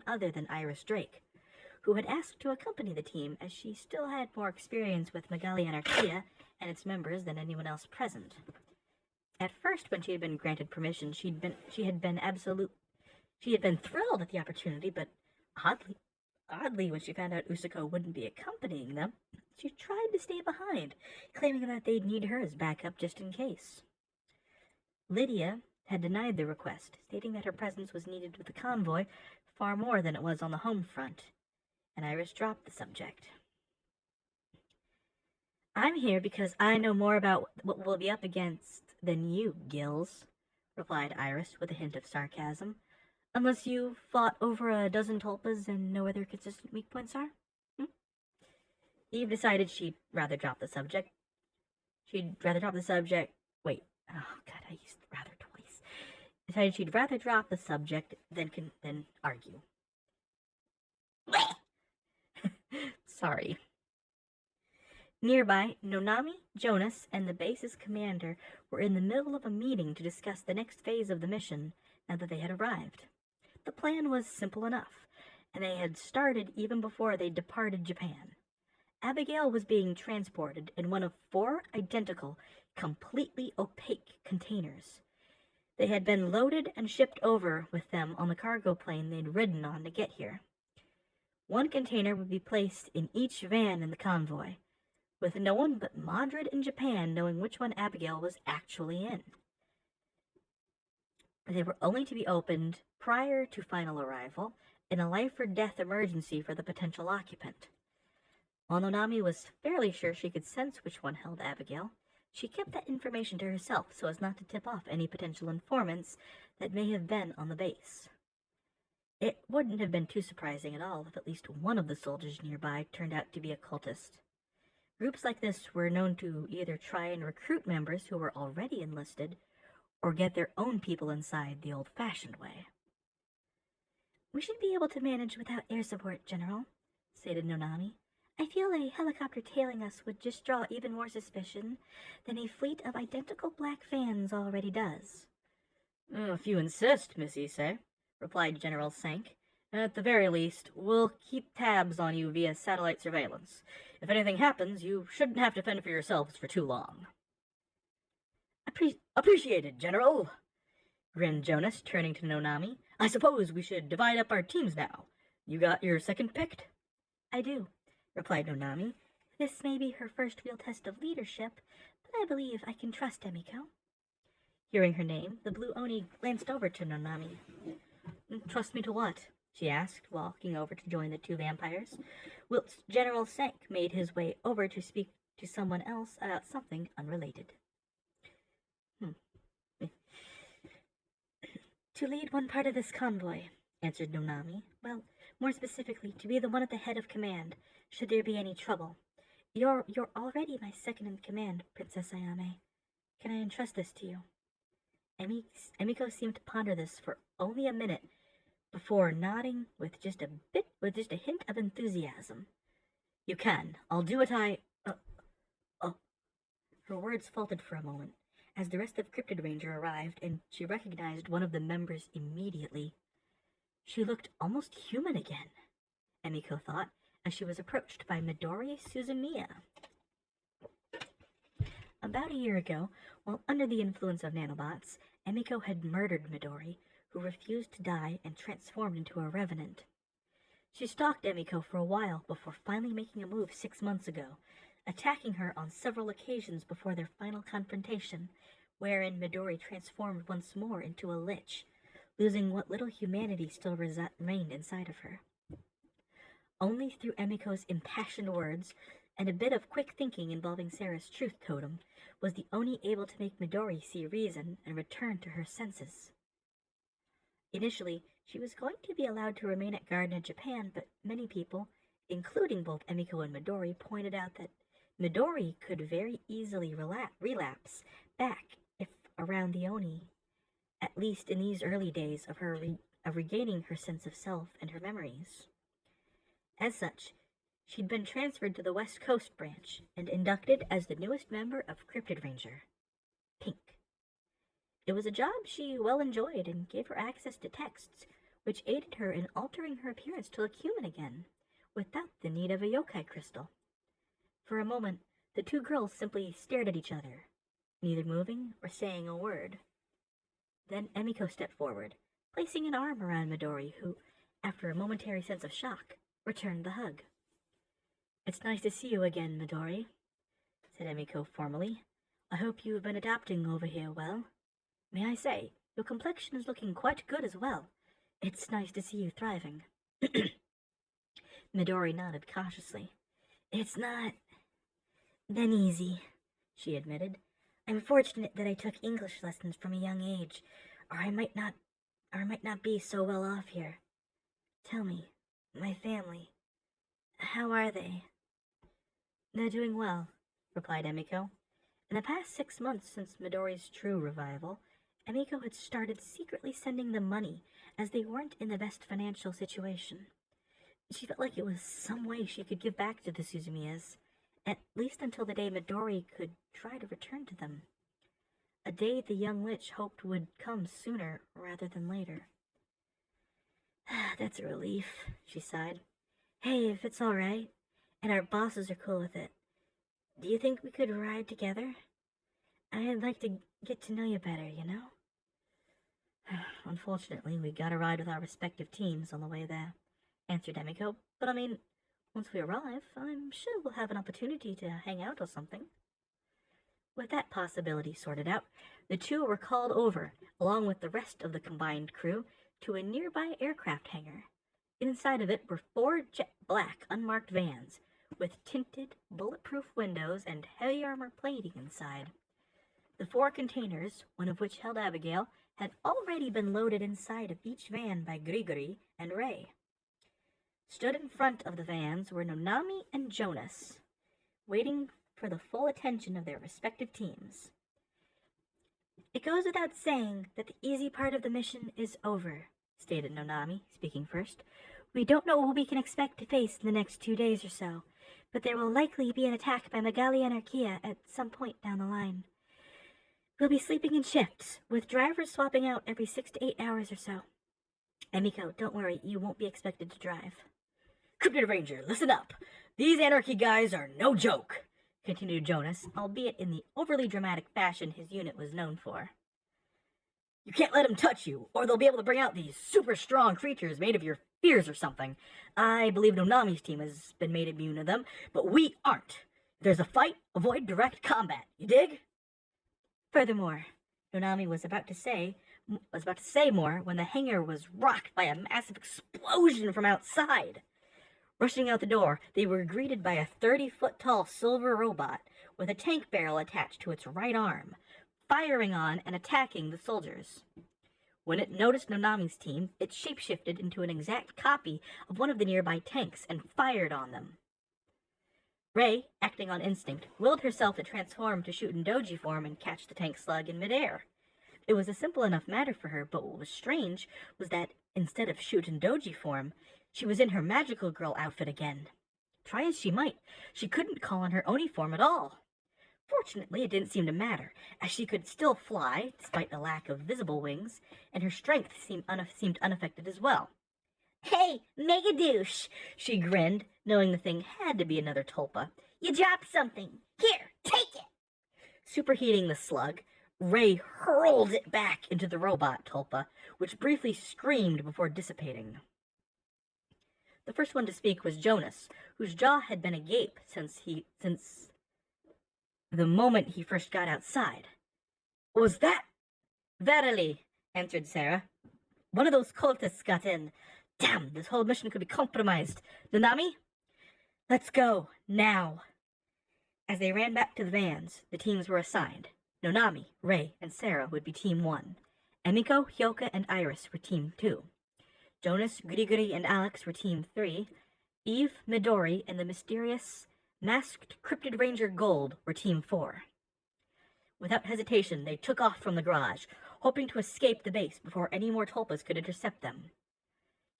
other than Iris Drake, who had asked to accompany the team as she still had more experience with Magali Anarchia and its members than anyone else present. At first, when she had been granted permission, she had been thrilled at the opportunity, but oddly, when she found out Usako wouldn't be accompanying them, she tried to stay behind, claiming that they'd need her as backup just in case. Lydia had denied the request, stating that her presence was needed with the convoy far more than it was on the home front, and Iris dropped the subject. I'm here because I know more about what we'll be up against than you, Gills, replied Iris with a hint of sarcasm. Unless you fought over a dozen tulpas and know where their consistent weak points are? Eve decided she'd rather drop the subject. Wait, oh god, I used rather twice. Decided she'd rather drop the subject than argue. Sorry. Nearby, Nonami, Jonas, and the base's commander were in the middle of a meeting to discuss the next phase of the mission now that they had arrived. The plan was simple enough, and they had started even before they departed Japan. Abigail was being transported in one of 4 identical, completely opaque containers. They had been loaded and shipped over with them on the cargo plane they'd ridden on to get here. One container would be placed in each van in the convoy, with no one but Madrid and Japan knowing which one Abigail was actually in. They were only to be opened prior to final arrival in a life-or-death emergency for the potential occupant. While Nonami was fairly sure she could sense which one held Abigail, she kept that information to herself so as not to tip off any potential informants that may have been on the base. It wouldn't have been too surprising at all if at least one of the soldiers nearby turned out to be a cultist. Groups like this were known to either try and recruit members who were already enlisted, or get their own people inside the old-fashioned way. We should be able to manage without air support, General, stated Nonami. I feel a helicopter tailing us would just draw even more suspicion than a fleet of identical black vans already does. If you insist, Miss Issei, replied General Sank. At the very least, we'll keep tabs on you via satellite surveillance. If anything happens, you shouldn't have to fend for yourselves for too long. Appreciated, General, grinned Jonas, turning to Nonami. I suppose we should divide up our teams now. You got your second picked? I do, replied Nonami. This may be her first real test of leadership, but I believe I can trust Emiko. Hearing her name, the blue Oni glanced over to Nonami. Trust me to what? She asked, walking over to join the 2 vampires, whilst General Sank made his way over to speak to someone else about something unrelated. To lead one part of this convoy, answered Nonami. Well, more specifically, to be the one at the head of command, should there be any trouble. You're already my second in command, Princess Ayame. Can I entrust this to you? Emiko seemed to ponder this for only a minute before nodding with just a hint of enthusiasm. "You can. I'll do what I... uh." Her words faltered for a moment, as the rest of Cryptidranger arrived, and she recognized one of the members immediately. She looked almost human again, Emiko thought, as she was approached by Midori Suzumiya. About a year ago, while under the influence of nanobots, Emiko had murdered Midori, who refused to die and transformed into a revenant. She stalked Emiko for a while before finally making a move 6 months ago, attacking her on several occasions before their final confrontation, wherein Midori transformed once more into a lich, losing what little humanity still remained inside of her. Only through Emiko's impassioned words and a bit of quick thinking involving Sarah's truth totem was the Oni able to make Midori see reason and return to her senses. Initially, she was going to be allowed to remain at Garden in Japan, but many people, including both Emiko and Midori, pointed out that Midori could very easily relapse back if around the Oni, at least in these early days of her regaining her sense of self and her memories. As such, she'd been transferred to the West Coast branch and inducted as the newest member of Cryptidranger, Pink. It was a job she well enjoyed and gave her access to texts, which aided her in altering her appearance to look human again, without the need of a yokai crystal. For a moment, the two girls simply stared at each other, neither moving or saying a word. Then Emiko stepped forward, placing an arm around Midori, who, after a momentary sense of shock, returned the hug. "It's nice to see you again, Midori," said Emiko formally. "I hope you have been adapting over here well. May I say, your complexion is looking quite good as well. It's nice to see you thriving." Midori nodded cautiously. "It's not been easy," she admitted. "I'm fortunate that I took English lessons from a young age, or I might not be so well off here. Tell me, my family, how are they?" "They're doing well," replied Emiko. In the past 6 months since Midori's true revival, Emiko had started secretly sending them money, as they weren't in the best financial situation. She felt like it was some way she could give back to the Suzumiyas, at least until the day Midori could try to return to them. A day the young lich hoped would come sooner rather than later. "That's a relief," she sighed. "Hey, if it's all right, and our bosses are cool with it, do you think we could ride together? I'd like to get to know you better, you know?" "Unfortunately, we gotta ride with our respective teams on the way there," answered Emiko. "But I mean, once we arrive, I'm sure we'll have an opportunity to hang out or something." With that possibility sorted out, the two were called over, along with the rest of the combined crew, to a nearby aircraft hangar. Inside of it were 4 jet black unmarked vans, with tinted, bulletproof windows and heavy armor plating inside. The 4 containers, one of which held Abigail, had already been loaded inside of each van by Grigori and Ray. Stood in front of the vans were Nonami and Jonas, waiting for the full attention of their respective teams. "It goes without saying that the easy part of the mission is over," stated Nonami, speaking first. "We don't know what we can expect to face in the next 2 days or so, but there will likely be an attack by Magali Anarchia at some point down the line. We'll be sleeping in shifts, with drivers swapping out every 6 to 8 hours or so. Emiko, don't worry, you won't be expected to drive." "Cryptidranger, listen up. These anarchy guys are no joke," continued Jonas, albeit in the overly dramatic fashion his unit was known for. "You can't let them touch you, or they'll be able to bring out these super strong creatures made of your fears or something. I believe Nonami's team has been made immune to them, but we aren't. If there's a fight, avoid direct combat. You dig?" Furthermore, Nonami was about to say more when the hangar was rocked by a massive explosion from outside. Rushing out the door, they were greeted by a 30-foot-tall silver robot with a tank barrel attached to its right arm, firing on and attacking the soldiers. When it noticed Nonami's team, it shapeshifted into an exact copy of one of the nearby tanks and fired on them. Ray, acting on instinct, willed herself to transform to shoot in doji form and catch the tank slug in midair. It was a simple enough matter for her, but what was strange was that Instead of Shuten Doji form, she was in her magical girl outfit again. Try as she might, she couldn't call on her Oni form at all. Fortunately, it didn't seem to matter, as she could still fly, despite a lack of visible wings, and her strength seemed unaffected as well. "Hey, Megadouche!" she grinned, knowing the thing had to be another tulpa. "You dropped something! Here, take it!" Superheating the slug, Ray hurled it back into the robot tulpa, which briefly screamed before dissipating. The first one to speak was Jonas, whose jaw had been agape since the moment he first got outside. "Was that?" "Verily," answered Sarah. "One of those cultists got in. Damn, this whole mission could be compromised. Nanami? Let's go, now." As they ran back to the vans, the teams were assigned. Nonami, Ray, and Sarah would be Team 1. Emiko, Hyoka, and Iris were Team 2. Jonas, Guri, and Alex were Team 3. Eve, Midori, and the mysterious, masked Cryptidranger Gold were Team 4. Without hesitation, they took off from the garage, hoping to escape the base before any more tulpas could intercept them.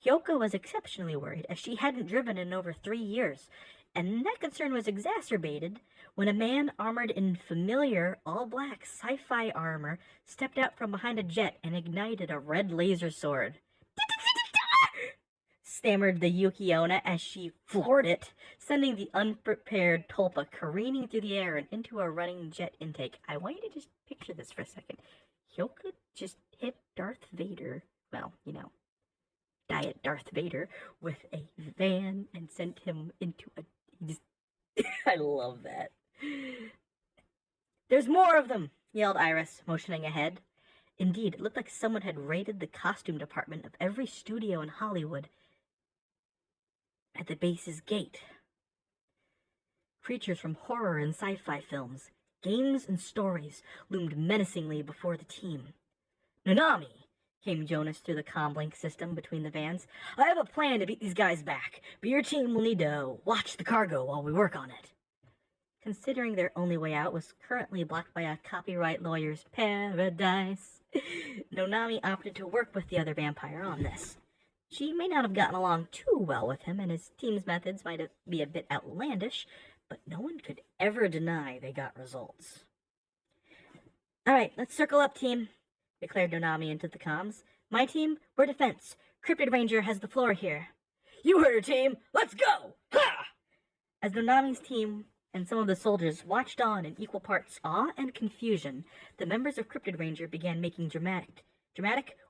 Hyoka was exceptionally worried, as she hadn't driven in over 3 years, and that concern was exacerbated when a man armored in familiar, all-black sci-fi armor stepped out from behind a jet and ignited a red laser sword. Stammered the Yukiona as she floored it, sending the unprepared tulpa careening through the air and into a running jet intake. I want you to just picture this for a second. Hyoka just hit Darth Vader, well, Diet Darth Vader, with a van and sent him into a... I love that. "There's more of them!" yelled Iris, motioning ahead. Indeed, it looked like someone had raided the costume department of every studio in Hollywood at the base's gate. Creatures from horror and sci-fi films, games and stories loomed menacingly before the team. "Nanami!" came Jonas through the comlink system between the vans. "I have a plan to beat these guys back, but your team will need to watch the cargo while we work on it." Considering their only way out was currently blocked by a copyright lawyer's paradise, Nonami opted to work with the other vampire on this. She may not have gotten along too well with him, and his team's methods might be a bit outlandish, but no one could ever deny they got results. "All right, let's circle up, team," declared Nonami into the comms. "My team, we're defense. Cryptidranger has the floor here." "You heard her, team! Let's go! Ha!" As Nonami's team and some of the soldiers watched on in equal parts awe and confusion, the members of Cryptidranger began making dramatic,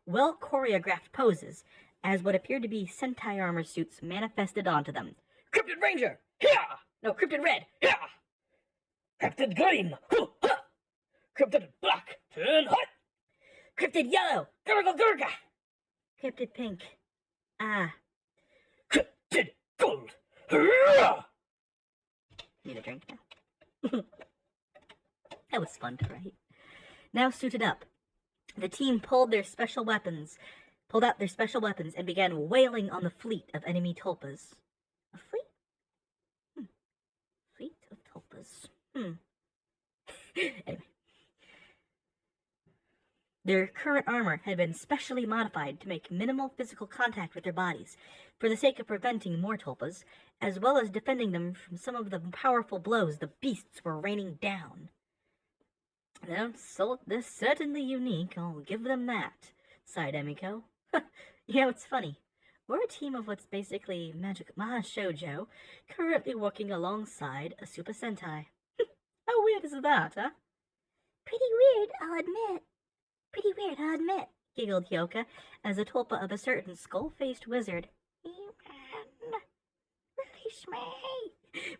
well-choreographed poses as what appeared to be Sentai armor suits manifested onto them. "Cryptid Ranger! Here! No, Cryptid Red! Here! Cryptid Green! Ha! Cryptid Black! Turn hot! Cryptid Yellow! Gurgle Gurga! Cryptid Pink! Ah! Cryptid Gold! Hurrah! Need a drink now? That was fun to write. Now suited up, the team pulled out their special weapons and began wailing on the fleet of enemy tulpas. A fleet? Fleet of tulpas. Anyway. Their current armor had been specially modified to make minimal physical contact with their bodies, for the sake of preventing more tulpas, as well as defending them from some of the powerful blows the beasts were raining down. They're certainly unique, I'll give them that, sighed Emiko. It's funny. We're a team of what's basically magic Mahashoujo, currently working alongside a Super Sentai. How weird is that, huh? Pretty weird, I'll admit, giggled Hyoka, as a tulpa of a certain skull-faced wizard, release me,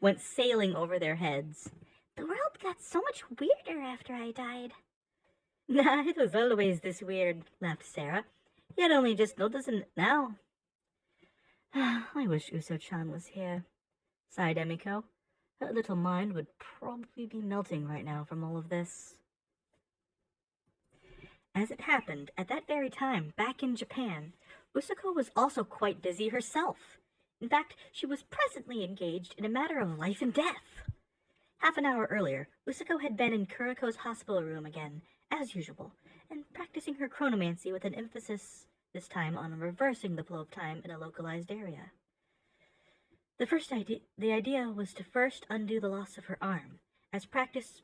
went sailing over their heads. The world got so much weirder after I died. Nah, it was always this weird, laughed Sarah. You'd only just noticing it now. I wish Uso-chan was here, sighed Emiko. Her little mind would probably be melting right now from all of this. As it happened, at that very time, back in Japan, Usako was also quite busy herself. In fact, she was presently engaged in a matter of life and death. Half an hour earlier, Usako had been in Kuriko's hospital room again, as usual, and practicing her chronomancy with an emphasis this time on reversing the flow of time in a localized area. The idea was to first undo the loss of her arm, as practice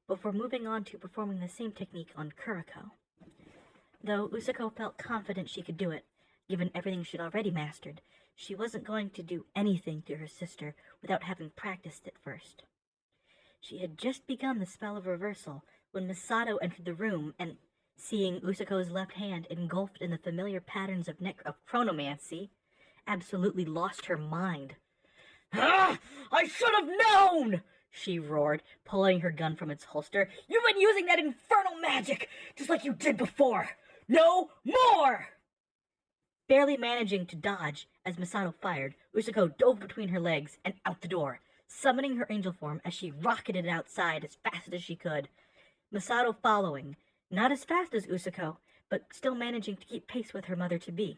before moving on to performing the same technique on Kuriko. Though Usuko felt confident she could do it, given everything she'd already mastered, she wasn't going to do anything to her sister without having practiced it first. She had just begun the spell of reversal when Masato entered the room and, seeing Usuko's left hand engulfed in the familiar patterns of chronomancy, absolutely lost her mind. Ah! I should have known! She roared, pulling her gun from its holster. You've been using that infernal magic, just like you did before! No more! Barely managing to dodge as Masato fired, Usuko dove between her legs and out the door, summoning her angel form as she rocketed outside as fast as she could. Masato following, not as fast as Usuko, but still managing to keep pace with her mother-to-be.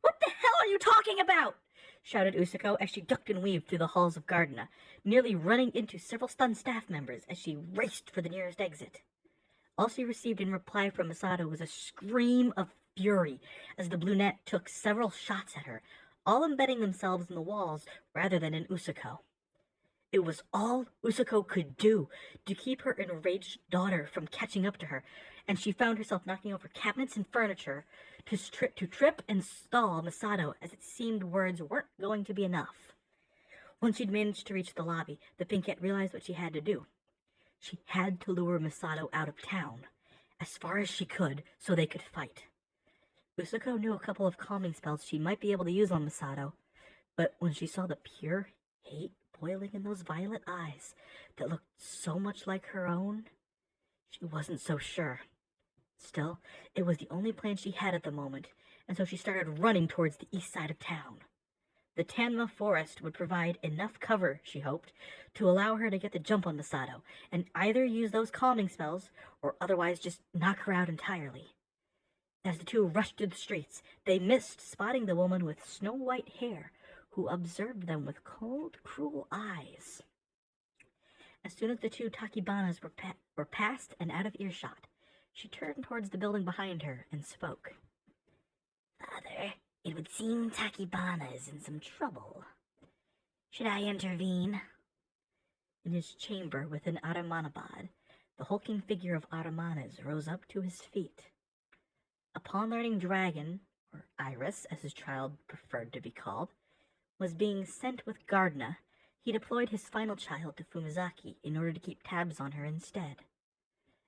What the hell are you talking about? Shouted Usuko as she ducked and weaved through the halls of Gardena, nearly running into several stunned staff members as she raced for the nearest exit. All she received in reply from Masato was a scream of fury as the brunette took several shots at her, all embedding themselves in the walls rather than in Usuko. It was all Usuko could do to keep her enraged daughter from catching up to her, and she found herself knocking over cabinets and furniture to trip and stall Masato, as it seemed words weren't going to be enough. Once she'd managed to reach the lobby, the pinkette realized what she had to do. She had to lure Masato out of town, as far as she could, so they could fight. Usuko knew a couple of calming spells she might be able to use on Masato, but when she saw the pure hate boiling in those violet eyes that looked so much like her own, she wasn't so sure. Still, it was the only plan she had at the moment, and so she started running towards the east side of town. The Tanma forest would provide enough cover, she hoped, to allow her to get the jump on Masato, and either use those calming spells, or otherwise just knock her out entirely. As the two rushed through the streets, they missed spotting the woman with snow-white hair, who observed them with cold, cruel eyes. As soon as the two Takibanas were past and out of earshot, she turned towards the building behind her and spoke. "Father, it would seem Takibana is in some trouble. Should I intervene?" In his chamber within Aramanabad, the hulking figure of Aramanes rose up to his feet. Upon learning Dragon, or Iris as his child preferred to be called, was being sent with Gardena, he deployed his final child to Fumizaki in order to keep tabs on her instead.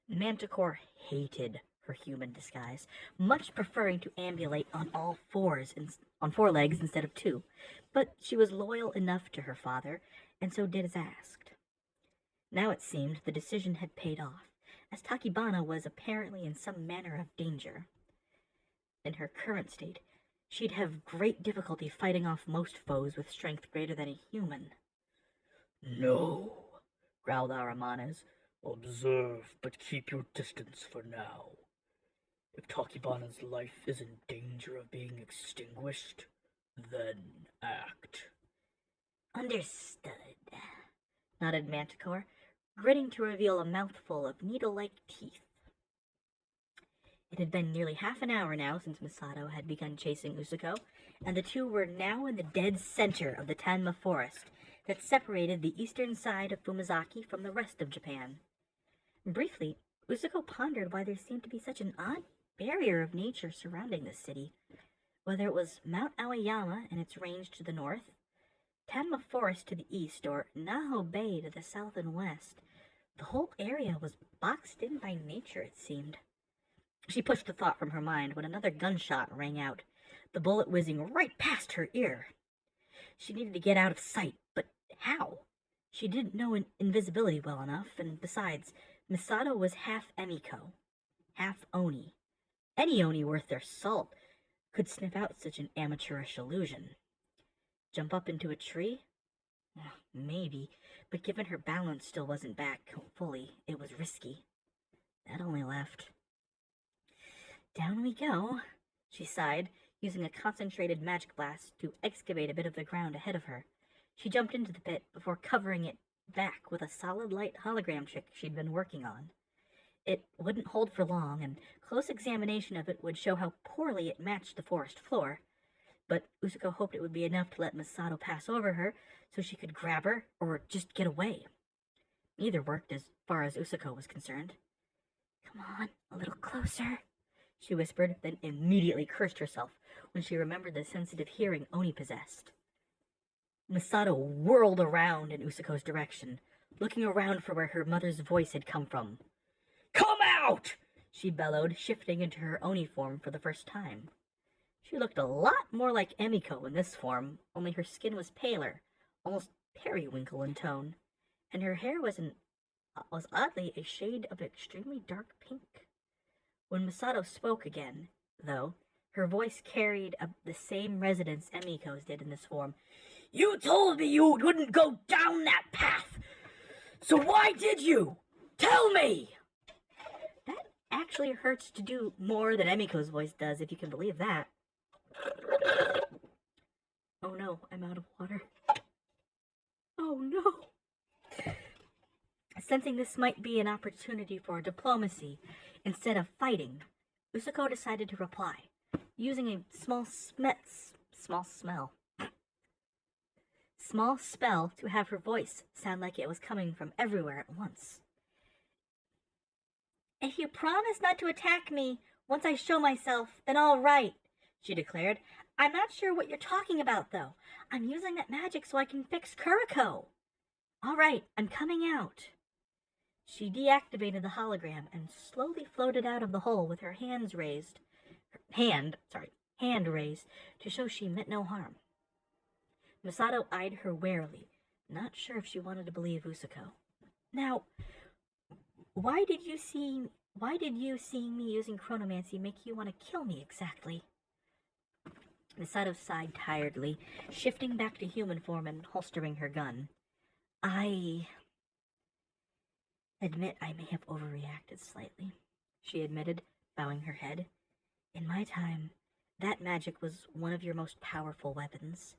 Manticore hated her human disguise, much preferring to ambulate on all fours on 4 legs instead of 2, but she was loyal enough to her father, and so did as asked. Now it seemed the decision had paid off, as Takibana was apparently in some manner of danger. In her current state, she'd have great difficulty fighting off most foes with strength greater than a human. "No," growled Aramanes. "Observe, but keep your distance for now. If Takibana's life is in danger of being extinguished, then act." "Understood," nodded Manticore, grinning to reveal a mouthful of needle-like teeth. It had been nearly half an hour now since Masato had begun chasing Usuko, and the two were now in the dead center of the Tanma forest that separated the eastern side of Fumizaki from the rest of Japan. Briefly, Usuko pondered why there seemed to be such an odd barrier of nature surrounding the city. Whether it was Mount Aoyama and its range to the north, Tanma Forest to the east, or Naho Bay to the south and west, the whole area was boxed in by nature, it seemed. She pushed the thought from her mind when another gunshot rang out, the bullet whizzing right past her ear. She needed to get out of sight, but how? She didn't know invisibility well enough, and besides, Masato was half Emiko, half Oni. Any Oni worth their salt could sniff out such an amateurish illusion. Jump up into a tree? Maybe, but given her balance still wasn't back fully, it was risky. That only left. "Down we go," she sighed, using a concentrated magic blast to excavate a bit of the ground ahead of her. She jumped into the pit before covering it back with a solid light hologram trick she'd been working on. It wouldn't hold for long, and close examination of it would show how poorly it matched the forest floor. But Usuko hoped it would be enough to let Masato pass over her so she could grab her or just get away. Neither worked as far as Usuko was concerned. "Come on, a little closer," she whispered, then immediately cursed herself when she remembered the sensitive hearing Oni possessed. Masato whirled around in Usuko's direction, looking around for where her mother's voice had come from. "Come out!" she bellowed, shifting into her Oni form for the first time. She looked a lot more like Emiko in this form, only her skin was paler, almost periwinkle in tone, and her hair was oddly a shade of extremely dark pink. When Masato spoke again, though, her voice carried the same resonance Emiko's did in this form. "You told me you wouldn't go down that path! So why did you? Tell me!" That actually hurts to do more than Emiko's voice does, if you can believe that. Oh no, I'm out of water. Oh no. Sensing this might be an opportunity for diplomacy instead of fighting, Usuko decided to reply, using a small spell to have her voice sound like it was coming from everywhere at once. "If you promise not to attack me once I show myself, then all right," she declared. "I'm not sure what you're talking about, though. I'm using that magic so I can fix Kuriko." "All right, I'm coming out." She deactivated the hologram and slowly floated out of the hole with her hand raised to show she meant no harm. Masato eyed her warily, not sure if she wanted to believe Usuko. "Now, why did you seeing me using chronomancy make you want to kill me exactly?" Masato sighed tiredly, shifting back to human form and holstering her gun. "I admit I may have overreacted slightly," she admitted, bowing her head. "In my time, that magic was one of your most powerful weapons.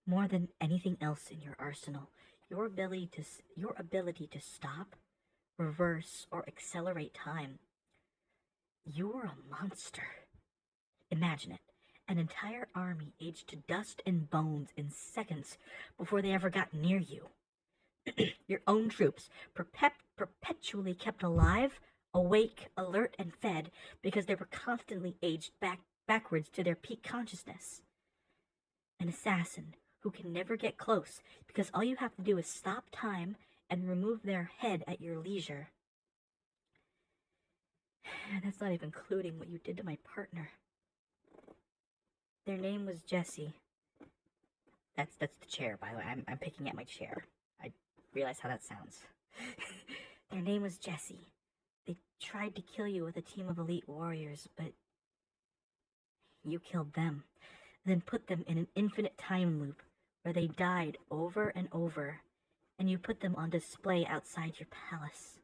More than anything else in your arsenal, your ability to stop, reverse, or accelerate time. You're a monster. Imagine it. An entire army aged to dust and bones in seconds before they ever got near you. Your own troops, perpetually kept alive, awake, alert, and fed because they were constantly aged backwards to their peak consciousness. An assassin who can never get close because all you have to do is stop time and remove their head at your leisure. And that's not even including what you did to my partner. Their name was Jessie." That's the chair, by the way. I'm picking at my chair. I realize how that sounds. "Their name was Jessie. They tried to kill you with a team of elite warriors, but you killed them, then put them in an infinite time loop where they died over and over, and you put them on display outside your palace,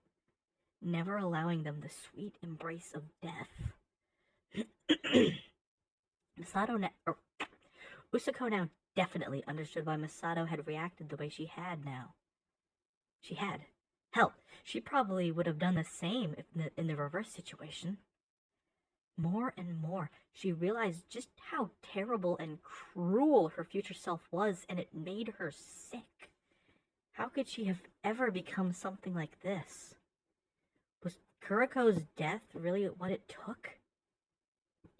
never allowing them the sweet embrace of death." Usuko now definitely understood why Masato had reacted the way she had now. She had. Hell, she probably would have done the same in the reverse situation. More and more, she realized just how terrible and cruel her future self was, and it made her sick. How could she have ever become something like this? Was Kuriko's death really what it took?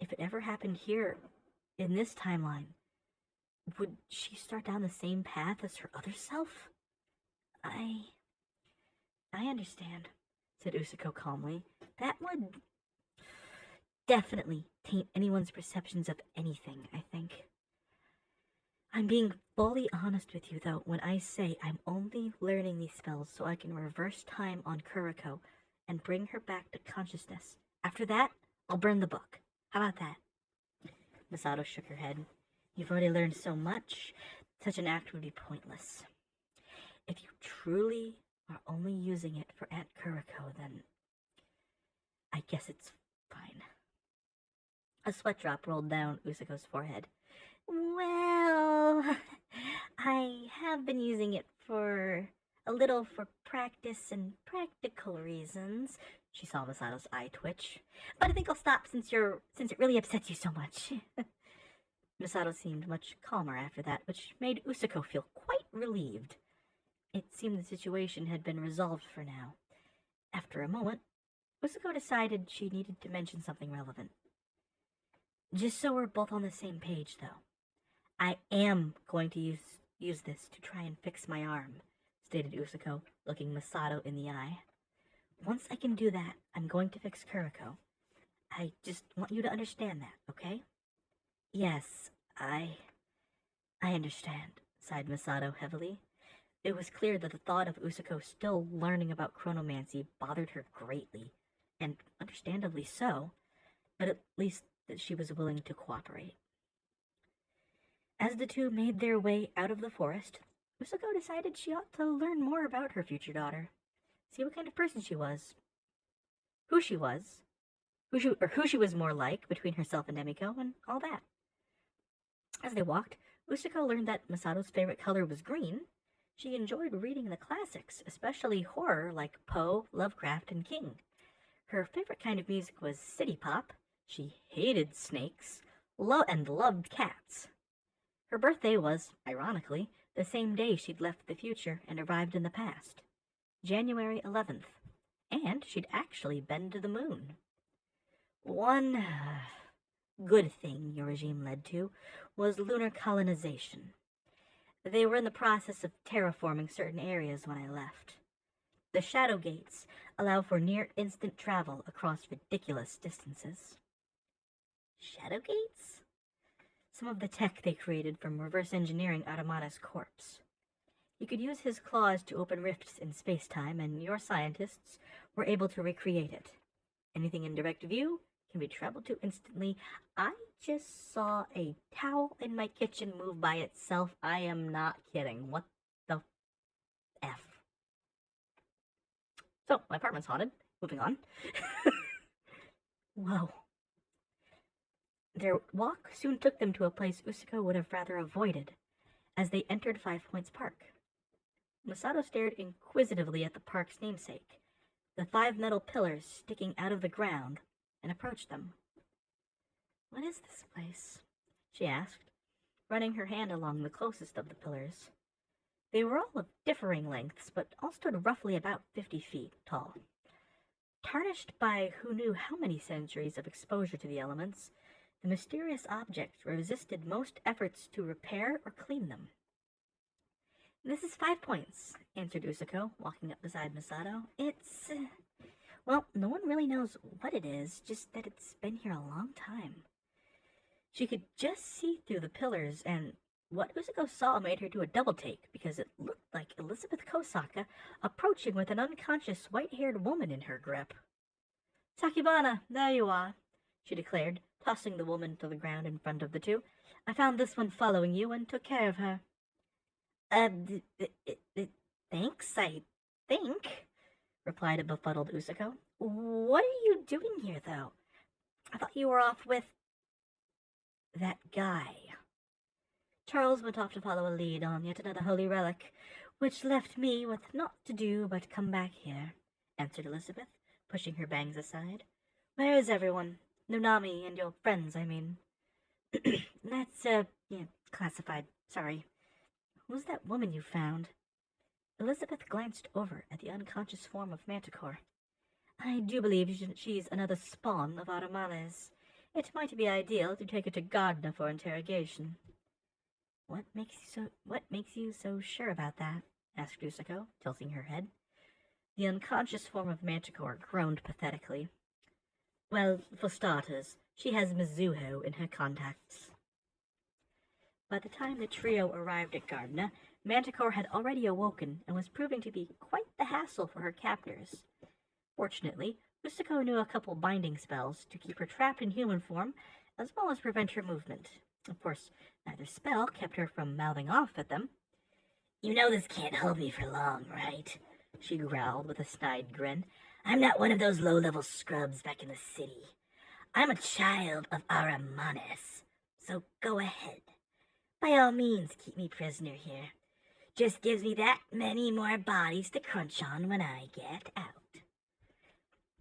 If it ever happened here, in this timeline, would she start down the same path as her other self? I understand," said Usuko calmly. "That would definitely taint anyone's perceptions of anything, I think. I'm being fully honest with you, though, when I say I'm only learning these spells so I can reverse time on Kuriko and bring her back to consciousness. After that, I'll burn the book. How about that?" Masato shook her head. "You've already learned so much, such an act would be pointless. If you truly are only using it for Aunt Kuriko, then I guess it's fine." A sweat drop rolled down Usuko's forehead. "Well, I have been using it for a little for practice and practical reasons. She saw Masato's eye twitch. But I think I'll stop since it really upsets you so much. Masato seemed much calmer after that, which made Usako feel quite relieved. It seemed the situation had been resolved for now. After a moment, Usako decided she needed to mention something relevant. Just so we're both on the same page, though, I am going to use this to try and fix my arm, stated Usako, looking Masato in the eye. Once I can do that, I'm going to fix Kuriko. I just want you to understand that, okay? Yes, I understand, sighed Masato heavily. It was clear that the thought of Usako still learning about chronomancy bothered her greatly, and understandably so, but at least that she was willing to cooperate. As the two made their way out of the forest, Usako decided she ought to learn more about her future daughter, see what kind of person she was, who she was, who she was more like between herself and Emiko, and all that. As they walked, Usako learned that Masato's favorite color was green. She enjoyed reading the classics, especially horror like Poe, Lovecraft, and King. Her favorite kind of music was city pop. She hated snakes, and loved cats. Her birthday was, ironically, the same day she'd left the future and arrived in the past, January 11th, and she'd actually been to the moon. One good thing your regime led to was lunar colonization. They were in the process of terraforming certain areas when I left. The Shadow Gates allow for near-instant travel across ridiculous distances. Shadow Gates? Some of the tech they created from reverse engineering Automata's corpse. You could use his claws to open rifts in space-time, and your scientists were able to recreate it. Anything in direct view can be traveled to instantly. I just saw a towel in my kitchen move by itself. I am not kidding. What the F? So, my apartment's haunted. Moving on. Whoa. Their walk soon took them to a place Usako would have rather avoided, as they entered 5 Points Park. Masato stared inquisitively at the park's namesake, the 5 metal pillars sticking out of the ground, and approached them. What is this place? She asked, running her hand along the closest of the pillars. They were all of differing lengths, but all stood roughly about 50 feet tall. Tarnished by who knew how many centuries of exposure to the elements, the mysterious objects resisted most efforts to repair or clean them. This is 5 Points, answered Usako, walking up beside Masato. It's... well, no one really knows what it is, just that it's been here a long time. She could just see through the pillars, and what Usako saw made her do a double take, because it looked like Elizabeth Kosaka approaching with an unconscious white-haired woman in her grip. Takibana, there you are, she declared, tossing the woman to the ground in front of the two. I found this one following you and took care of her. Thanks, I think, replied a befuddled Usako. What are you doing here, though? I thought you were off with that guy. Charles went off to follow a lead on yet another holy relic, which left me with naught to do but come back here, answered Elizabeth, pushing her bangs aside. Where is everyone? Nunami and your friends, I mean. That's, classified. Sorry. Who's that woman you found? Elizabeth glanced over at the unconscious form of Manticore. I do believe she's another spawn of Automales. It might be ideal to take her to Gardner for interrogation. What makes you so sure about that? Asked Usako, tilting her head. The unconscious form of Manticore groaned pathetically. Well, for starters, she has Mizuho in her contacts. By the time the trio arrived at Gardner, Manticore had already awoken and was proving to be quite the hassle for her captors. Fortunately, Usako knew a couple binding spells to keep her trapped in human form, as well as prevent her movement. Of course, neither spell kept her from mouthing off at them. You know this can't hold me for long, right? She growled with a snide grin. I'm not one of those low-level scrubs back in the city. I'm a child of Aramanes, so go ahead. By all means, keep me prisoner here. Just gives me that many more bodies to crunch on when I get out.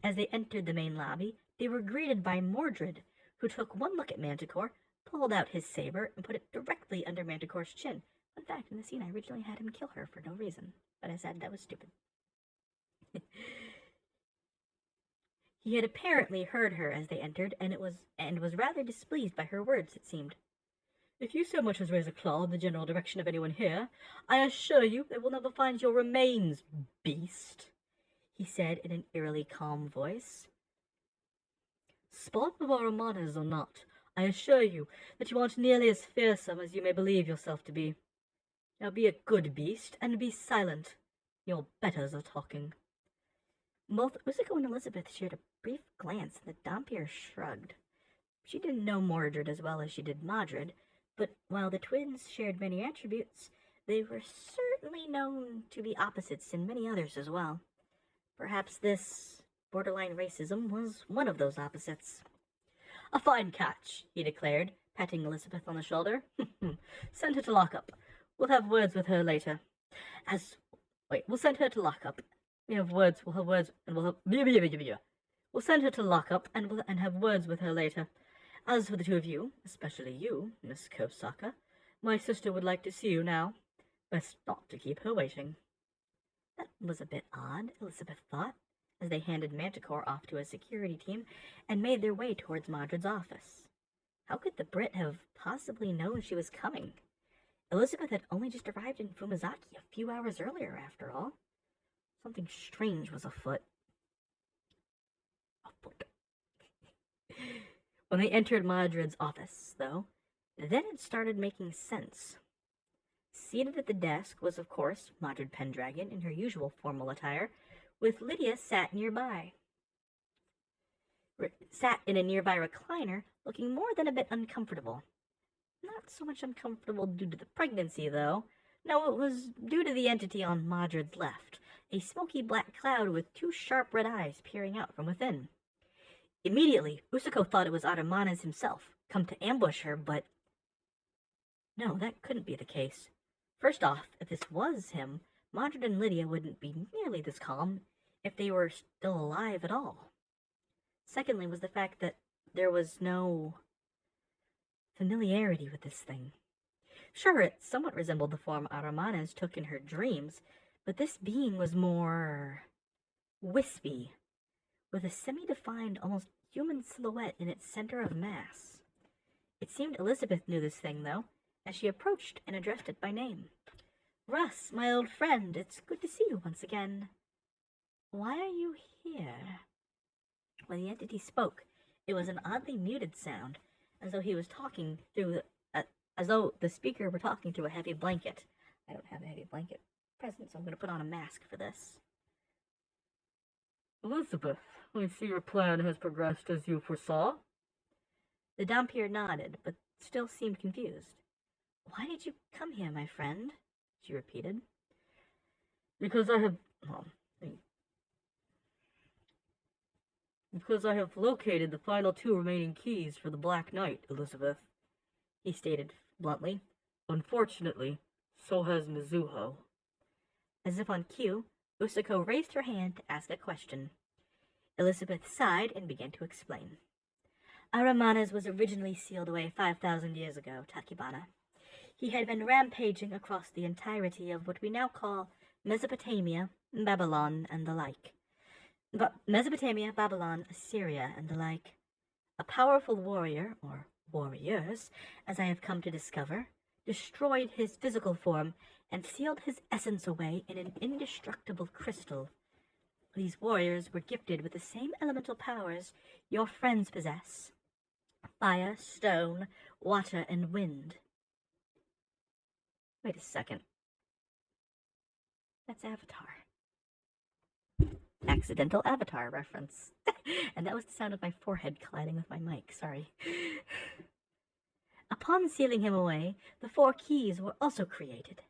As they entered the main lobby, they were greeted by Mordred, who took one look at Manticore, pulled out his saber, and put it directly under Manticore's chin. In fact, in the scene, I originally had him kill her for no reason, but I said that was stupid. He had apparently heard her as they entered, and was rather displeased by her words, it seemed. If you so much as raise a claw in the general direction of anyone here, I assure you they will never find your remains, beast, he said in an eerily calm voice. Spot of our manners or not, I assure you that you aren't nearly as fearsome as you may believe yourself to be. Now be a good beast, and be silent. Your betters are talking. Both Usiko and Elizabeth shared a brief glance, and the Dhampir shrugged. She didn't know Mordred as well as she did Modred, but while the twins shared many attributes, they were certainly known to be opposites in many others as well. Perhaps this borderline racism was one of those opposites. A fine catch, he declared, patting Elizabeth on the shoulder. Send her to lockup. We'll have words with her later. We'll send her to lockup. We'll have words, and we'll send her to lockup and have words with her later. As for the two of you, especially you, Miss Kosaka, my sister would like to see you now. Best not to keep her waiting. That was a bit odd, Elizabeth thought, as they handed Manticore off to a security team and made their way towards Modred's office. How could the Brit have possibly known she was coming? Elizabeth had only just arrived in Fumizaki a few hours earlier, after all. Something strange was afoot. When they entered Modred's office, though, then it started making sense. Seated at the desk was, of course, Modred Pendragon in her usual formal attire, with Lydia sat in a nearby recliner, looking more than a bit uncomfortable. Not so much uncomfortable due to the pregnancy, though. No, it was due to the entity on Modred's left, a smoky black cloud with two sharp red eyes peering out from within. Immediately, Usiko thought it was Aramanes himself, come to ambush her, but no, that couldn't be the case. First off, if this was him, Modred and Lydia wouldn't be nearly this calm if they were still alive at all. Secondly was the fact that there was no familiarity with this thing. Sure, it somewhat resembled the form Aramanes took in her dreams, but this being was more wispy, with a semi-defined, almost human silhouette in its center of mass. It seemed Elizabeth knew this thing, though, as she approached and addressed it by name. Russ, my old friend, it's good to see you once again. Why are you here? When the entity spoke, it was an oddly muted sound, as though he was talking through as though the speaker were talking through a heavy blanket. I don't have a heavy blanket present, so I'm going to put on a mask for this. Elizabeth, I see your plan has progressed as you foresaw. The Dhampir nodded, but still seemed confused. Why did you come here, my friend? She repeated. Because I have located the final two remaining keys for the Black Knight, Elizabeth, he stated bluntly. Unfortunately, so has Mizuho. As if on cue, Usiko raised her hand to ask a question. Elizabeth sighed and began to explain. Aramanes was originally sealed away 5,000 years ago, Tachibana. He had been rampaging across the entirety of what we now call Mesopotamia, Babylon, and the like. Mesopotamia, Babylon, Assyria, and the like. A powerful warrior, or warriors, as I have come to discover, destroyed his physical form and sealed his essence away in an indestructible crystal. These warriors were gifted with the same elemental powers your friends possess: fire, stone, water, and wind. Wait a second. That's Avatar. Accidental Avatar reference. And that was the sound of my forehead colliding with my mic, sorry. Upon sealing him away, the 4 keys were also created.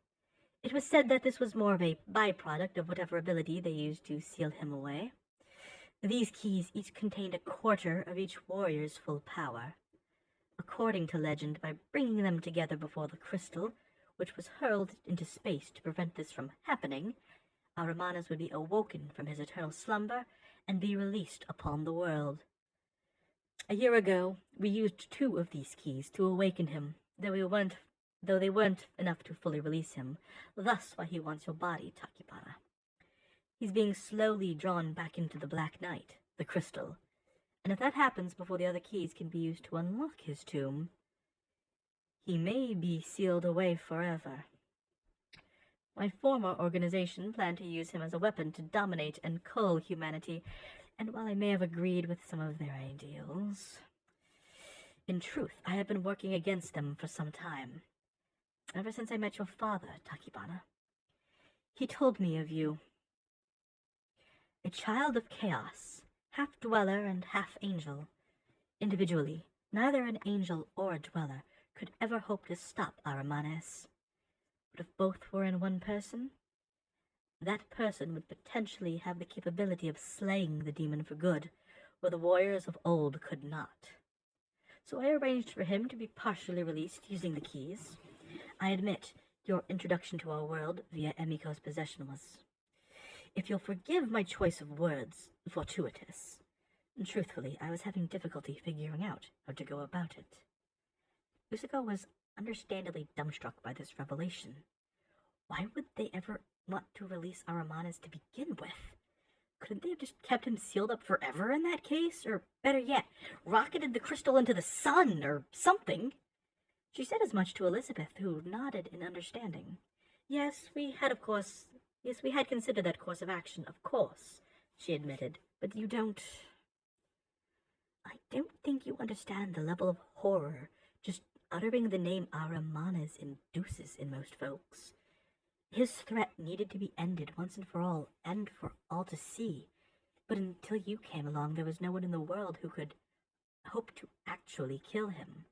It was said that this was more of a byproduct of whatever ability they used to seal him away. These keys each contained a quarter of each warrior's full power. According to legend, by bringing them together before the crystal, which was hurled into space to prevent this from happening, our manas would be awoken from his eternal slumber and be released upon the world. A year ago, we used 2 of these keys to awaken him, though they weren't enough to fully release him. Thus why he wants your body, Tachibana. He's being slowly drawn back into the Black Night, the crystal, and if that happens before the other keys can be used to unlock his tomb, he may be sealed away forever. My former organization planned to use him as a weapon to dominate and cull humanity, and while I may have agreed with some of their ideals, in truth, I have been working against them for some time. Ever since I met your father, Tachibana. He told me of you. A child of chaos, half dweller and half angel. Individually, neither an angel or a dweller could ever hope to stop our manas. But if both were in one person, that person would potentially have the capability of slaying the demon for good, where the warriors of old could not. So I arranged for him to be partially released using the keys. I admit, your introduction to our world via Emiko's possession was, if you'll forgive my choice of words, fortuitous. And truthfully, I was having difficulty figuring out how to go about it. Usuko was understandably dumbstruck by this revelation. Why would they ever want to release our manas to begin with? Couldn't they have just kept him sealed up forever in that case? Or, better yet, rocketed the crystal into the sun, or something? She said as much to Elizabeth, who nodded in understanding. Yes, we had considered that course of action, of course, she admitted. But I don't think you understand the level of horror just uttering the name Aramanas induces in most folks. His threat needed to be ended once and for all to see. But until you came along, there was no one in the world who could hope to actually kill him.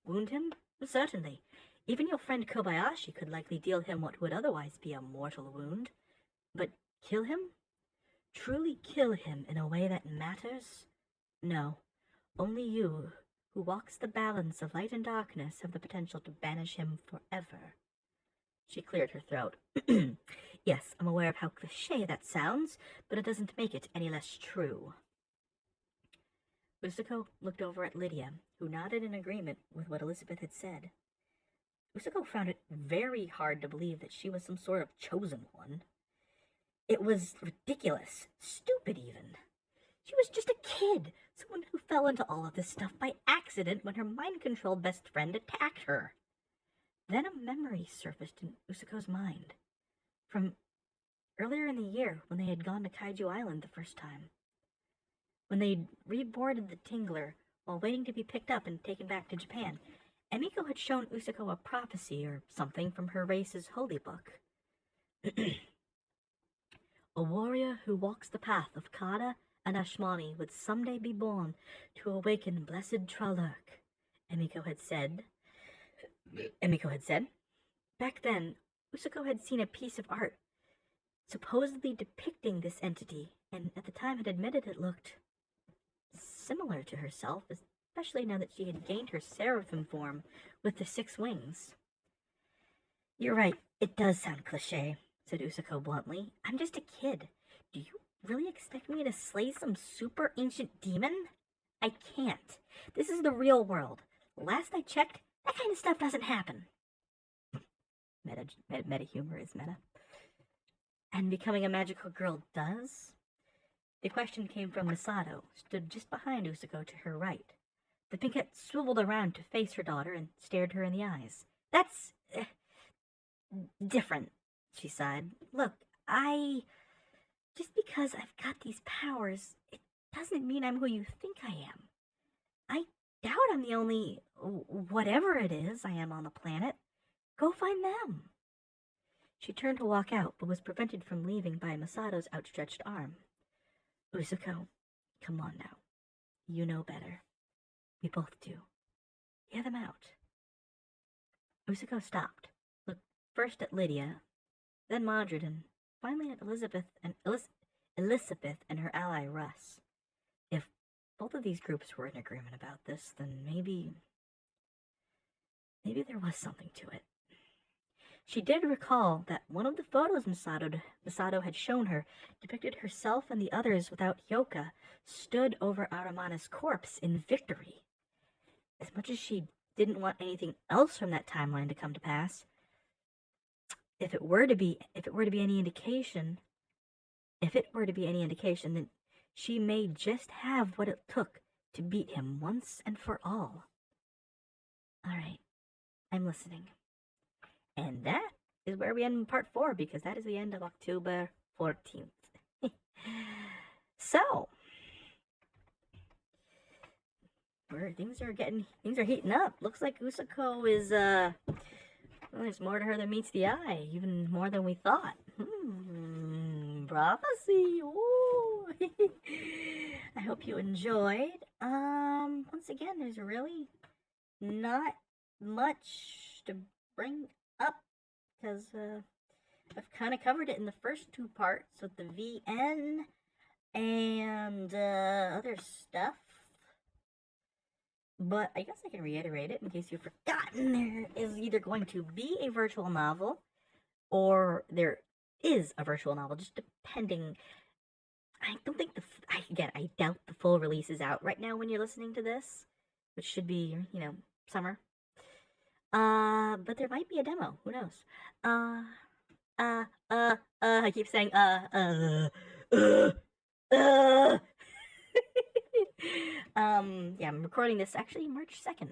Wound him? Certainly. Even your friend Kobayashi could likely deal him what would otherwise be a mortal wound. But kill him? Truly kill him in a way that matters? No. Only you, who walks the balance of light and darkness, have the potential to banish him forever. She cleared her throat. Yes, I'm aware of how cliché that sounds, but it doesn't make it any less true. Usuko looked over at Lydia, who nodded in agreement with what Elizabeth had said. Usuko found it very hard to believe that she was some sort of chosen one. It was ridiculous, stupid even. She was just a kid, someone who fell into all of this stuff by accident when her mind-controlled best friend attacked her. Then a memory surfaced in Usuko's mind, from earlier in the year when they had gone to Kaiju Island the first time. When they'd reboarded the Tingler while waiting to be picked up and taken back to Japan, Emiko had shown Usuko a prophecy or something from her race's holy book. A warrior who walks the path of Kada and Ashmani would someday be born to awaken blessed Tralurk, Emiko had said. Back then, Usuko had seen a piece of art supposedly depicting this entity, and at the time had admitted it looked similar to herself, especially now that she had gained her seraphim form with the 6 wings. You're right, it does sound cliché, said Usuko bluntly. I'm just a kid. Do you really expect me to slay some super ancient demon? I can't. This is the real world. Last I checked, that kind of stuff doesn't happen. Meta humor is meta. And becoming a magical girl does? The question came from Misato, stood just behind Usuko to her right. The pinkette swiveled around to face her daughter and stared her in the eyes. That's different, she sighed. Look, just because I've got these powers, it doesn't mean I'm who you think I am. I doubt I'm the only whatever it is I am on the planet. Go find them. She turned to walk out, but was prevented from leaving by Misato's outstretched arm. Usuko, come on now. You know better. We both do. Hear them out. Usuko stopped, looked first at Lydia, then Mordred, and finally at Elizabeth and her ally Russ. If both of these groups were in agreement about this, then maybe there was something to it. She did recall that one of the photos Masato had shown her depicted herself and the others without Hyoka stood over Aramana's corpse in victory. As much as she didn't want anything else from that timeline to come to pass, if it were to be any indication, then she may just have what it took to beat him once and for all. All right, I'm listening. And that is where we end in part 4, because that is the end of October 14th. So, things are heating up. Looks like Usako is, well, there's more to her than meets the eye, even more than we thought. Prophecy. Ooh. I hope you enjoyed. Once again, there's really not much to bring up, because I've kind of covered it in the first 2 parts with the VN and other stuff. But I guess I can reiterate it in case you've forgotten. There is either going to be a virtual novel, or there is a virtual novel, just depending. I don't think I doubt the full release is out right now when you're listening to this, which should be, summer. But there might be a demo. Who knows? I keep saying, yeah, I'm recording this actually March 2nd.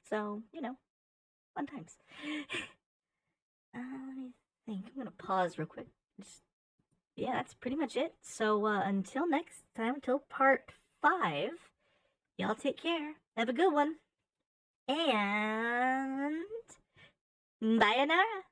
So, fun times. Let me think. I'm gonna pause real quick. Yeah, that's pretty much it. So, until next time, until part 5, y'all take care. Have a good one. And bye, Anara.